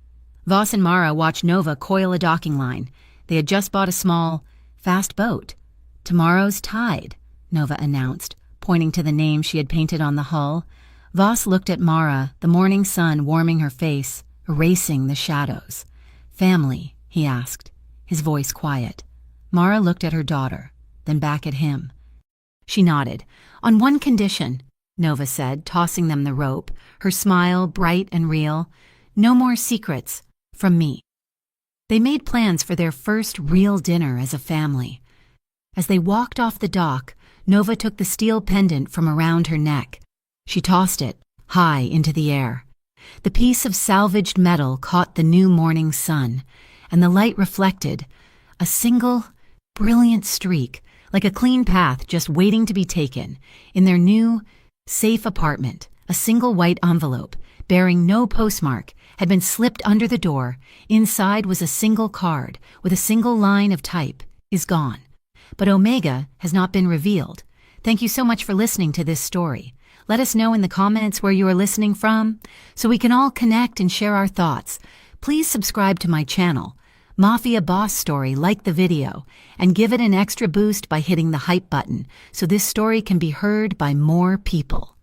Speaker 1: Voss and Mara watched Nova coil a docking line. They had just bought a small, fast boat. "Tomorrow's tide," Nova announced, pointing to the name she had painted on the hull. Voss looked at Mara, the morning sun warming her face, erasing the shadows. "Family?" he asked, his voice quiet. Mara looked at her daughter, then back at him. She nodded. "On one condition," Nova said, tossing them the rope, her smile bright and real. "No more secrets from me." They made plans for their first real dinner as a family. As they walked off the dock, Nova took the steel pendant from around her neck. She tossed it high into the air. The piece of salvaged metal caught the new morning sun, and the light reflected a single, brilliant streak, like a clean path just waiting to be taken. In their new, safe apartment, a single white envelope, bearing no postmark, had been slipped under the door. Inside was a single card with a single line of type, "Is gone." But Omega has not been revealed. Thank you so much for listening to this story. Let us know in the comments where you are listening from, so we can all connect and share our thoughts. Please subscribe to my channel, Mafia Boss Story, like the video, and give it an extra boost by hitting the hype button, so this story can be heard by more people.